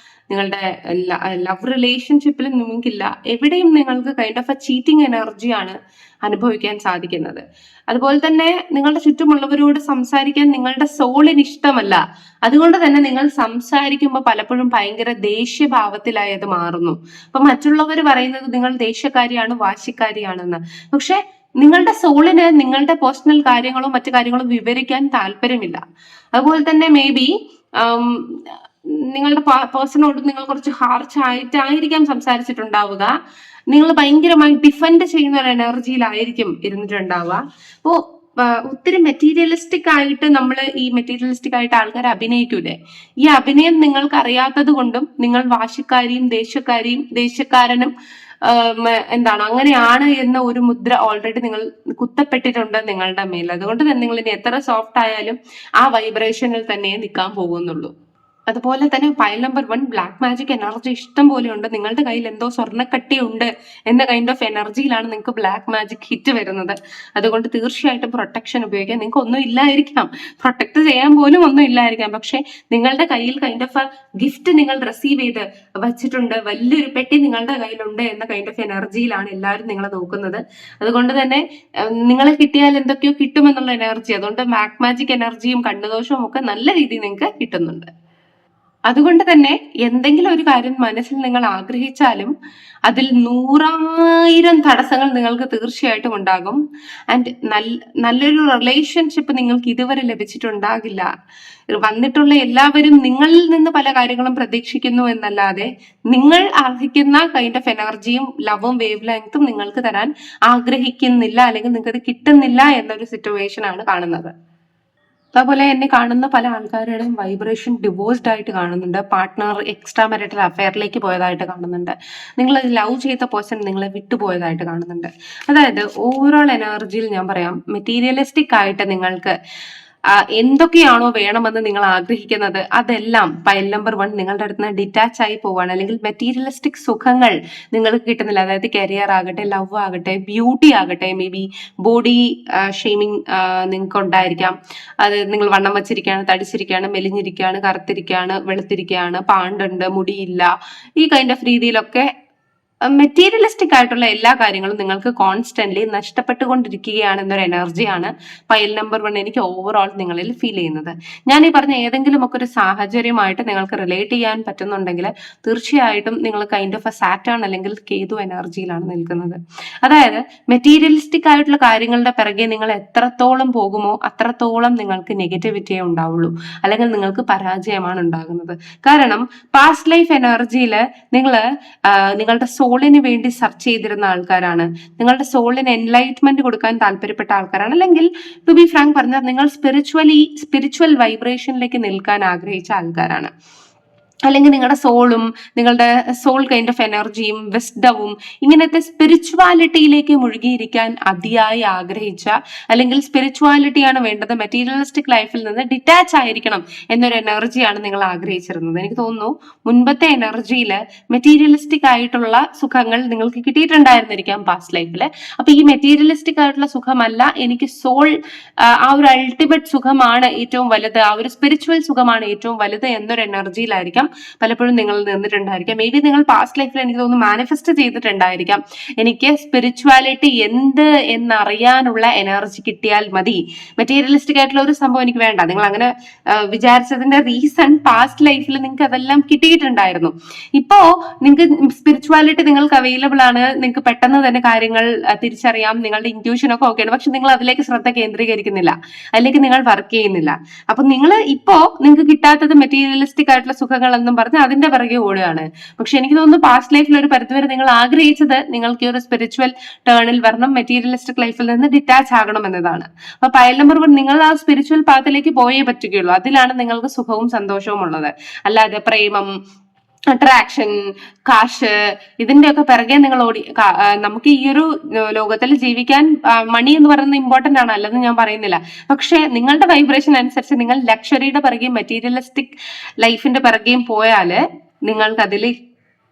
നിങ്ങളുടെ ലവ് റിലേഷൻഷിപ്പിൽ നിങ്ങൾക്കില്ല, എവിടെയും നിങ്ങൾക്ക് കൈൻഡ് ഓഫ് എ ചീറ്റിംഗ് എനർജിയാണ് അനുഭവിക്കാൻ സാധിക്കുന്നത്. അതുപോലെ തന്നെ നിങ്ങളുടെ ചുറ്റുമുള്ളവരോട് സംസാരിക്കാൻ നിങ്ങളുടെ സോളിന് ഇഷ്ടമല്ല. അതുകൊണ്ട് തന്നെ നിങ്ങൾ സംസാരിക്കുമ്പോൾ പലപ്പോഴും ഭയങ്കര ദേഷ്യഭാവത്തിലായി അത് മാറുന്നു. അപ്പൊ മറ്റുള്ളവർ പറയുന്നത് നിങ്ങൾ ദേഷ്യക്കാരിയാണ്, വാശിക്കാരിയാണെന്ന്. പക്ഷെ നിങ്ങളുടെ സോളിന് നിങ്ങളുടെ പേഴ്സണൽ കാര്യങ്ങളോ മറ്റു കാര്യങ്ങളോ വിവരിക്കാൻ താല്പര്യമില്ല. അതുപോലെ തന്നെ മേ ബി നിങ്ങളുടെ പേഴ്സണോട് നിങ്ങൾ കുറച്ച് ഹാർഷായിട്ടായിരിക്കാം സംസാരിച്ചിട്ടുണ്ടാവുക. നിങ്ങൾ ഭയങ്കരമായി ഡിഫെൻഡ് ചെയ്യുന്ന ഒരു എനർജിയിലായിരിക്കും ഇരുന്നിട്ടുണ്ടാവുക. അപ്പോ ഒത്തിരി മെറ്റീരിയലിസ്റ്റിക് ആയിട്ട് ഈ മെറ്റീരിയലിസ്റ്റിക് ആയിട്ട് ആൾക്കാർ അഭിനയിക്കൂലേ, ഈ അഭിനയം നിങ്ങൾക്ക് അറിയാത്തത് കൊണ്ടും നിങ്ങൾ വാശിക്കാരിയും ദേഷ്യക്കാരനും അങ്ങനെയാണ് എന്ന ഒരു മുദ്ര ഓൾറെഡി നിങ്ങൾ കുത്തപ്പെട്ടിട്ടുണ്ട് നിങ്ങളുടെ മേൽ. അതുകൊണ്ട് തന്നെ നിങ്ങൾ ഇനി എത്ര സോഫ്റ്റ് ആയാലും ആ വൈബ്രേഷനിൽ തന്നെ നിൽക്കാൻ പോകുന്നുള്ളൂ. അതുപോലെ തന്നെ pile number 1 black magic energy ഇഷ്ടം പോലെ ഉണ്ട്. നിങ്ങളുടെ കയ്യിൽ എന്തോ സ്വർണ്ണക്കട്ടി ഉണ്ട് എന്ന കൈൻഡ് ഓഫ് എനർജിയിലാണ് നിങ്ങൾക്ക് ബ്ലാക്ക് മാജിക് ഹിറ്റ് വരുന്നത്. അതുകൊണ്ട് തീർച്ചയായിട്ടും പ്രൊട്ടക്ഷൻ ഉപയോഗിക്കാം. നിങ്ങൾക്ക് ഒന്നും ഇല്ലായിരിക്കാം, പ്രൊട്ടക്ട് ചെയ്യാൻ പോലും ഒന്നും ഇല്ലായിരിക്കാം, പക്ഷെ നിങ്ങളുടെ കയ്യിൽ കൈൻഡ് ഓഫ് ഗിഫ്റ്റ് നിങ്ങൾ റിസീവ് ചെയ്ത് വച്ചിട്ടുണ്ട്, വലിയൊരു പെട്ടി നിങ്ങളുടെ കയ്യിലുണ്ട് എന്ന കൈൻഡ് ഓഫ് എനർജിയിലാണ് എല്ലാവരും നിങ്ങളെ നോക്കുന്നത്. അതുകൊണ്ട് തന്നെ നിങ്ങളെ കിട്ടിയാൽ എന്തൊക്കെയോ കിട്ടുമെന്നുള്ള എനർജി, അതുകൊണ്ട് ബ്ലാക്ക് മാജിക് എനർജിയും കണ്ണുദോഷവും ഒക്കെ നല്ല രീതിയിൽ നിങ്ങൾക്ക് കിട്ടുന്നുണ്ട്. അതുകൊണ്ട് തന്നെ എന്തെങ്കിലും ഒരു കാര്യം മനസ്സിൽ നിങ്ങൾ ആഗ്രഹിച്ചാലും അതിൽ 100,000 തടസ്സങ്ങൾ നിങ്ങൾക്ക് തീർച്ചയായിട്ടും ഉണ്ടാകും. ആൻഡ് നല്ലൊരു റിലേഷൻഷിപ്പ് നിങ്ങൾക്ക് ഇതുവരെ ലഭിച്ചിട്ടുണ്ടാകില്ല. വന്നിട്ടുള്ള എല്ലാവരും നിങ്ങളിൽ നിന്ന് പല കാര്യങ്ങളും പ്രതീക്ഷിക്കുന്നു എന്നല്ലാതെ നിങ്ങൾ അർഹിക്കുന്ന കൈൻഡ് ഓഫ് എനർജിയും ലവും വേവ് ലെങ്ത്തും നിങ്ങൾക്ക് തരാൻ ആഗ്രഹിക്കുന്നില്ല, അല്ലെങ്കിൽ നിങ്ങൾക്ക് കിട്ടുന്നില്ല എന്നൊരു സിറ്റുവേഷൻ ആണ് കാണുന്നത്. അതുപോലെ എന്നെ കാണുന്ന പല ആൾക്കാരുടെയും വൈബ്രേഷൻ ഡിവോഴ്സ്ഡ് ആയിട്ട് കാണുന്നുണ്ട്. പാർട്ട്ണർ എക്സ്ട്രാ മാരിറ്റൽ അഫെയറിലേക്ക് പോയതായിട്ട് കാണുന്നുണ്ട്. നിങ്ങൾ ലവ് ചെയ്ത പേഴ്സൺ നിങ്ങളെ വിട്ടുപോയതായിട്ട് കാണുന്നുണ്ട്. അതായത് ഓവറോൾ എനർജിയിൽ ഞാൻ പറയാം, മെറ്റീരിയലിസ്റ്റിക് ആയിട്ട് നിങ്ങൾക്ക് എന്തൊക്കെയാണോ വേണമെന്ന് നിങ്ങൾ ആഗ്രഹിക്കുന്നത് അതെല്ലാം പൈൽ നമ്പർ 1 നിങ്ങളുടെ അടുത്ത് നിന്ന് ഡിറ്റാച്ച് ആയി പോവാണ്. അല്ലെങ്കിൽ മെറ്റീരിയലിസ്റ്റിക് സുഖങ്ങൾ നിങ്ങൾക്ക് കിട്ടുന്നില്ല. അതായത് കരിയർ ആകട്ടെ, ലവ് ആകട്ടെ, ബ്യൂട്ടി ആകട്ടെ, മേ ബി ബോഡി ഷെയ്മിങ് നിങ്ങൾക്ക് ഉണ്ടായിരിക്കാം. അത് നിങ്ങൾ വണ്ണം വച്ചിരിക്കുകയാണ്, തടിച്ചിരിക്കുകയാണ്, മെലിഞ്ഞിരിക്കുകയാണ്, കറുത്തിരിക്കുകയാണ്, വെളുത്തിരിക്കുകയാണ്, പാണ്ടുണ്ട്, മുടിയില്ല, ഈ കൈൻഡ് ഓഫ് രീതിയിലൊക്കെ മെറ്റീരിയലിസ്റ്റിക് ആയിട്ടുള്ള എല്ലാ കാര്യങ്ങളും നിങ്ങൾക്ക് കോൺസ്റ്റന്റ്ലി നഷ്ടപ്പെട്ടുകൊണ്ടിരിക്കുകയാണെന്നൊരു എനർജിയാണ് പൈൽ നമ്പർ 1 എനിക്ക് ഓവറോൾ നിങ്ങളിൽ ഫീൽ ചെയ്യുന്നത്. ഞാൻ ഈ പറഞ്ഞ ഏതെങ്കിലും ഒക്കെ ഒരു സാഹചര്യമായിട്ട് നിങ്ങൾക്ക് റിലേറ്റ് ചെയ്യാൻ പറ്റുന്നുണ്ടെങ്കിൽ തീർച്ചയായിട്ടും നിങ്ങൾ കൈൻഡ് ഓഫ് എ സാറ്റേൺ അല്ലെങ്കിൽ കേതു എനർജിയിലാണ് നിൽക്കുന്നത്. അതായത് മെറ്റീരിയലിസ്റ്റിക് ആയിട്ടുള്ള കാര്യങ്ങളുടെ പിറകെ നിങ്ങൾ എത്രത്തോളം പോകുമോ അത്രത്തോളം നിങ്ങൾക്ക് നെഗറ്റിവിറ്റിയേ ഉണ്ടാവുള്ളൂ, അല്ലെങ്കിൽ നിങ്ങൾക്ക് പരാജയമാണ് ഉണ്ടാകുന്നത്. കാരണം പാസ്റ്റ് ലൈഫ് എനർജിയിൽ നിങ്ങളുടെ സോളിന് വേണ്ടി സെർച്ച് ചെയ്തിരുന്ന ആൾക്കാരാണ്, നിങ്ങളുടെ സോളിന് എൻലൈറ്റ്മെന്റ് കൊടുക്കാൻ താല്പര്യപ്പെട്ട ആൾക്കാരാണ്, അല്ലെങ്കിൽ ടു ബി ഫ്രാങ്ക് പറഞ്ഞാൽ നിങ്ങൾ സ്പിരിച്വൽ വൈബ്രേഷനിലേക്ക് നിൽക്കാൻ ആഗ്രഹിച്ച ആൾക്കാരാണ്. അല്ലെങ്കിൽ നിങ്ങളുടെ സോൾ കൈൻഡ് ഓഫ് എനർജിയും വിസ്ഡവും ഇങ്ങനത്തെ സ്പിരിച്വാലിറ്റിയിലേക്ക് മുഴുകിയിരിക്കാൻ അതിയായി ആഗ്രഹിച്ച, അല്ലെങ്കിൽ സ്പിരിച്വാലിറ്റിയാണ് വേണ്ടത്, മെറ്റീരിയലിസ്റ്റിക് ലൈഫിൽ നിന്ന് ഡിറ്റാച്ച് ആയിരിക്കണം എന്നൊരു എനർജിയാണ് നിങ്ങൾ ആഗ്രഹിച്ചിരുന്നത്. എനിക്ക് തോന്നുന്നു മുൻപത്തെ എനർജിയിൽ മെറ്റീരിയലിസ്റ്റിക് ആയിട്ടുള്ള സുഖങ്ങൾ നിങ്ങൾക്ക് കിട്ടിയിട്ടുണ്ടായിരുന്നിരിക്കാം പാസ്റ്റ് ലൈഫിൽ. അപ്പൊ ഈ മെറ്റീരിയലിസ്റ്റിക് ആയിട്ടുള്ള സുഖമല്ല, എനിക്ക് സോൾ ആ ഒരു അൾട്ടിമേറ്റ് സുഖമാണ് ഏറ്റവും വലുത്, ആ ഒരു സ്പിരിച്വൽ സുഖമാണ് ഏറ്റവും വലുത് എന്നൊരു എനർജിയിലായിരിക്കാം പലപ്പോഴും നിങ്ങൾ നിന്നിട്ടുണ്ടായിരിക്കാം. മേ ബി നിങ്ങൾ പാസ്റ്റ് ലൈഫിൽ എനിക്ക് തോന്നുന്നു മാനിഫെസ്റ്റ് ചെയ്തിട്ടുണ്ടായിരിക്കാം, എനിക്ക് സ്പിരിച്വാലിറ്റി എന്ത് എന്നറിയാനുള്ള എനർജി കിട്ടിയാൽ മതി, മെറ്റീരിയലിസ്റ്റിക് ആയിട്ടുള്ള ഒരു സംഭവം എനിക്ക് വേണ്ട. നിങ്ങൾ അങ്ങനെ വിചാരിച്ചതിന്റെ റീസൺ പാസ്റ്റ് ലൈഫിൽ നിങ്ങൾക്ക് അതെല്ലാം കിട്ടിയിട്ടുണ്ടായിരുന്നു. ഇപ്പോ നിങ്ങൾക്ക് സ്പിരിച്വാലിറ്റി നിങ്ങൾക്ക് അവൈലബിൾ ആണ്, നിങ്ങൾക്ക് പെട്ടെന്ന് തന്നെ കാര്യങ്ങൾ തിരിച്ചറിയാം, നിങ്ങളുടെ ഇൻറ്റ്യൂഷൻ ഒക്കെ ഓക്കെയാണ്, പക്ഷെ നിങ്ങൾ അതിലേക്ക് ശ്രദ്ധ കേന്ദ്രീകരിക്കുന്നില്ല, അല്ലെങ്കിൽ നിങ്ങൾ വർക്ക് ചെയ്യുന്നില്ല. അപ്പൊ നിങ്ങൾ ഇപ്പോ നിങ്ങൾക്ക് കിട്ടാത്തത് മെറ്റീരിയലിസ്റ്റിക് ആയിട്ടുള്ള സുഖങ്ങൾ എന്നും പറഞ്ഞ് അതിന്റെ പിറകെ ഓടുകയാണ്. പക്ഷെ എനിക്ക് തോന്നുന്നു പാസ്റ്റ് ലൈഫിൽ ഒരു പരിധിവരെ നിങ്ങൾ ആഗ്രഹിച്ചത് നിങ്ങൾക്ക് ഒരു സ്പിരിച്വൽ ടേണിൽ വരണം, മെറ്റീരിയലിസ്റ്റിക് ലൈഫിൽ നിന്ന് ഡിറ്റാച്ച് ആകണം എന്നതാണ്. അപ്പൊ പൈൽ നമ്പർ 1 നിങ്ങൾ ആ സ്പിരിച്വൽ പാത്തിലേക്ക് പോയേ പറ്റുകയുള്ളൂ. അതിലാണ് നിങ്ങൾക്ക് സുഖവും സന്തോഷവും ഉള്ളത്. അല്ലാതെ പ്രേമം, അട്രാക്ഷൻ, കാശ്, ഇതിന്റെയൊക്കെ പിറകെ നിങ്ങൾ ഓടി. നമുക്ക് ഈ ഒരു ലോകത്തിൽ ജീവിക്കാൻ മണി എന്ന് പറയുന്നത് ഇമ്പോർട്ടന്റ് ആണ്, അല്ലെന്ന് ഞാൻ പറയുന്നില്ല. പക്ഷെ നിങ്ങളുടെ വൈബ്രേഷൻ അനുസരിച്ച് നിങ്ങൾ ലക്ഷറിയുടെ പിറകെയും മെറ്റീരിയലിസ്റ്റിക് ലൈഫിന്റെ പിറകെയും പോയാല് നിങ്ങൾക്ക് അതിൽ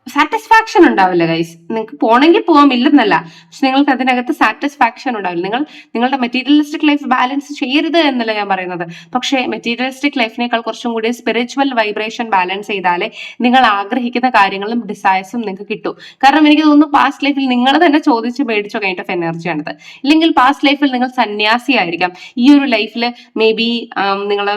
സാറ്റിസ്ഫാക്ഷൻ ഉണ്ടാവില്ല ഗൈസ്. നിങ്ങൾക്ക് പോണെങ്കിൽ പോവാം, ഇല്ലെന്നല്ല, പക്ഷെ നിങ്ങൾക്ക് അതിനകത്ത് സാറ്റിസ്ഫാക്ഷൻ ഉണ്ടാവില്ല. നിങ്ങളുടെ മെറ്റീരിയലിസ്റ്റിക് ലൈഫ് ബാലൻസ് ചെയ്യരുത് എന്നല്ല ഞാൻ പറയുന്നത്. പക്ഷേ മെറ്റീരിയലിസ്റ്റിക് ലൈഫിനേക്കാൾ കുറച്ചും കൂടി സ്പിരിച്വൽ വൈബ്രേഷൻ ബാലൻസ് ചെയ്താലേ നിങ്ങൾ ആഗ്രഹിക്കുന്ന കാര്യങ്ങളും ഡിസൈർസും നിങ്ങൾക്ക് കിട്ടും. കാരണം എനിക്ക് തോന്നുന്നു പാസ്റ്റ് ലൈഫിൽ നിങ്ങൾ തന്നെ ചോദിച്ച് മേടിച്ച കൈൻഡ് ഓഫ് എനർജിയാണിത്. ഇല്ലെങ്കിൽ പാസ്റ്റ് ലൈഫിൽ നിങ്ങൾ സന്യാസി ആയിരിക്കാം. ഈ ഒരു ലൈഫിൽ മേ ബി നിങ്ങൾ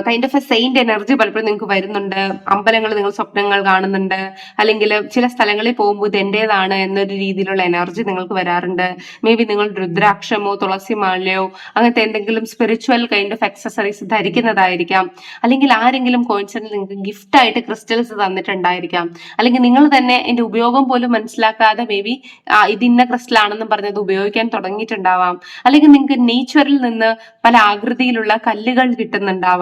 kind of A Saint energy പലപ്പോഴും നിങ്ങൾക്ക് വരുന്നുണ്ട്. അമ്പലങ്ങൾ നിങ്ങൾ സ്വപ്നങ്ങൾ കാണുന്നുണ്ട്, അല്ലെങ്കിൽ ചില സ്ഥലങ്ങളിൽ പോകുമ്പോൾ ഇത് എന്റേതാണ് എന്നൊരു രീതിയിലുള്ള എനർജി നിങ്ങൾക്ക് വരാറുണ്ട്. മേ ബി നിങ്ങൾ രുദ്രാക്ഷമോ തുളസി മാലയോ അങ്ങനത്തെ എന്തെങ്കിലും സ്പിരിച്വൽ കൈൻഡ് ഓഫ് എക്സസറീസ് ധരിക്കുന്നതായിരിക്കാം. അല്ലെങ്കിൽ ആരെങ്കിലും കോയിൻസിഡന്റ് നിങ്ങൾക്ക് ഗിഫ്റ്റ് ആയിട്ട് ക്രിസ്റ്റൽസ് തന്നിട്ടുണ്ടായിരിക്കാം. അല്ലെങ്കിൽ നിങ്ങൾ തന്നെ എന്റെ ഉപയോഗം പോലും മനസ്സിലാക്കാതെ മേ ബി ഇത് ഇന്ന ക്രിസ്റ്റൽ ആണെന്നും പറഞ്ഞത് ഉപയോഗിക്കാൻ തുടങ്ങിയിട്ടുണ്ടാവാം. അല്ലെങ്കിൽ നിങ്ങൾക്ക് നേച്ചറിൽ നിന്ന് പല ആകൃതിയിലുള്ള കല്ലുകൾ കിട്ടുന്നുണ്ടാവാം.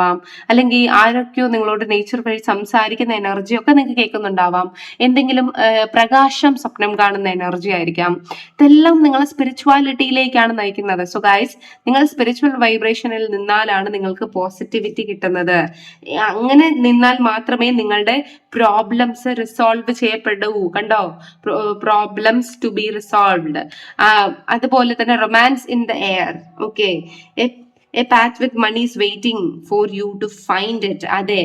അല്ലെങ്കിൽ ആരൊക്കെയോ നിങ്ങളോട് നേച്ചർ വഴി സംസാരിക്കുന്ന എനർജി ഒക്കെ നിങ്ങൾക്ക് കേൾക്കുന്നുണ്ടാവാം. എന്തെങ്കിലും പ്രകാശം സ്വപ്നം കാണുന്ന എനർജി ആയിരിക്കാം. ഇതെല്ലാം നിങ്ങളെ സ്പിരിച്വാലിറ്റിയിലേക്കാണ് നയിക്കുന്നത്. സോ ഗൈസ്, നിങ്ങൾ സ്പിരിച്വൽ വൈബ്രേഷനിൽ നിന്നാലാണ് നിങ്ങൾക്ക് പോസിറ്റിവിറ്റി കിട്ടുന്നത്. അങ്ങനെ നിന്നാൽ മാത്രമേ നിങ്ങളുടെ പ്രോബ്ലംസ് റിസോൾവ് ചെയ്യപ്പെടൂ. കണ്ടോ, പ്രോബ്ലംസ് ടു ബി റിസോൾവ്ഡ്. അതുപോലെ തന്നെ romance in the air. Okay, a path with money is waiting for you to find it. അതെ,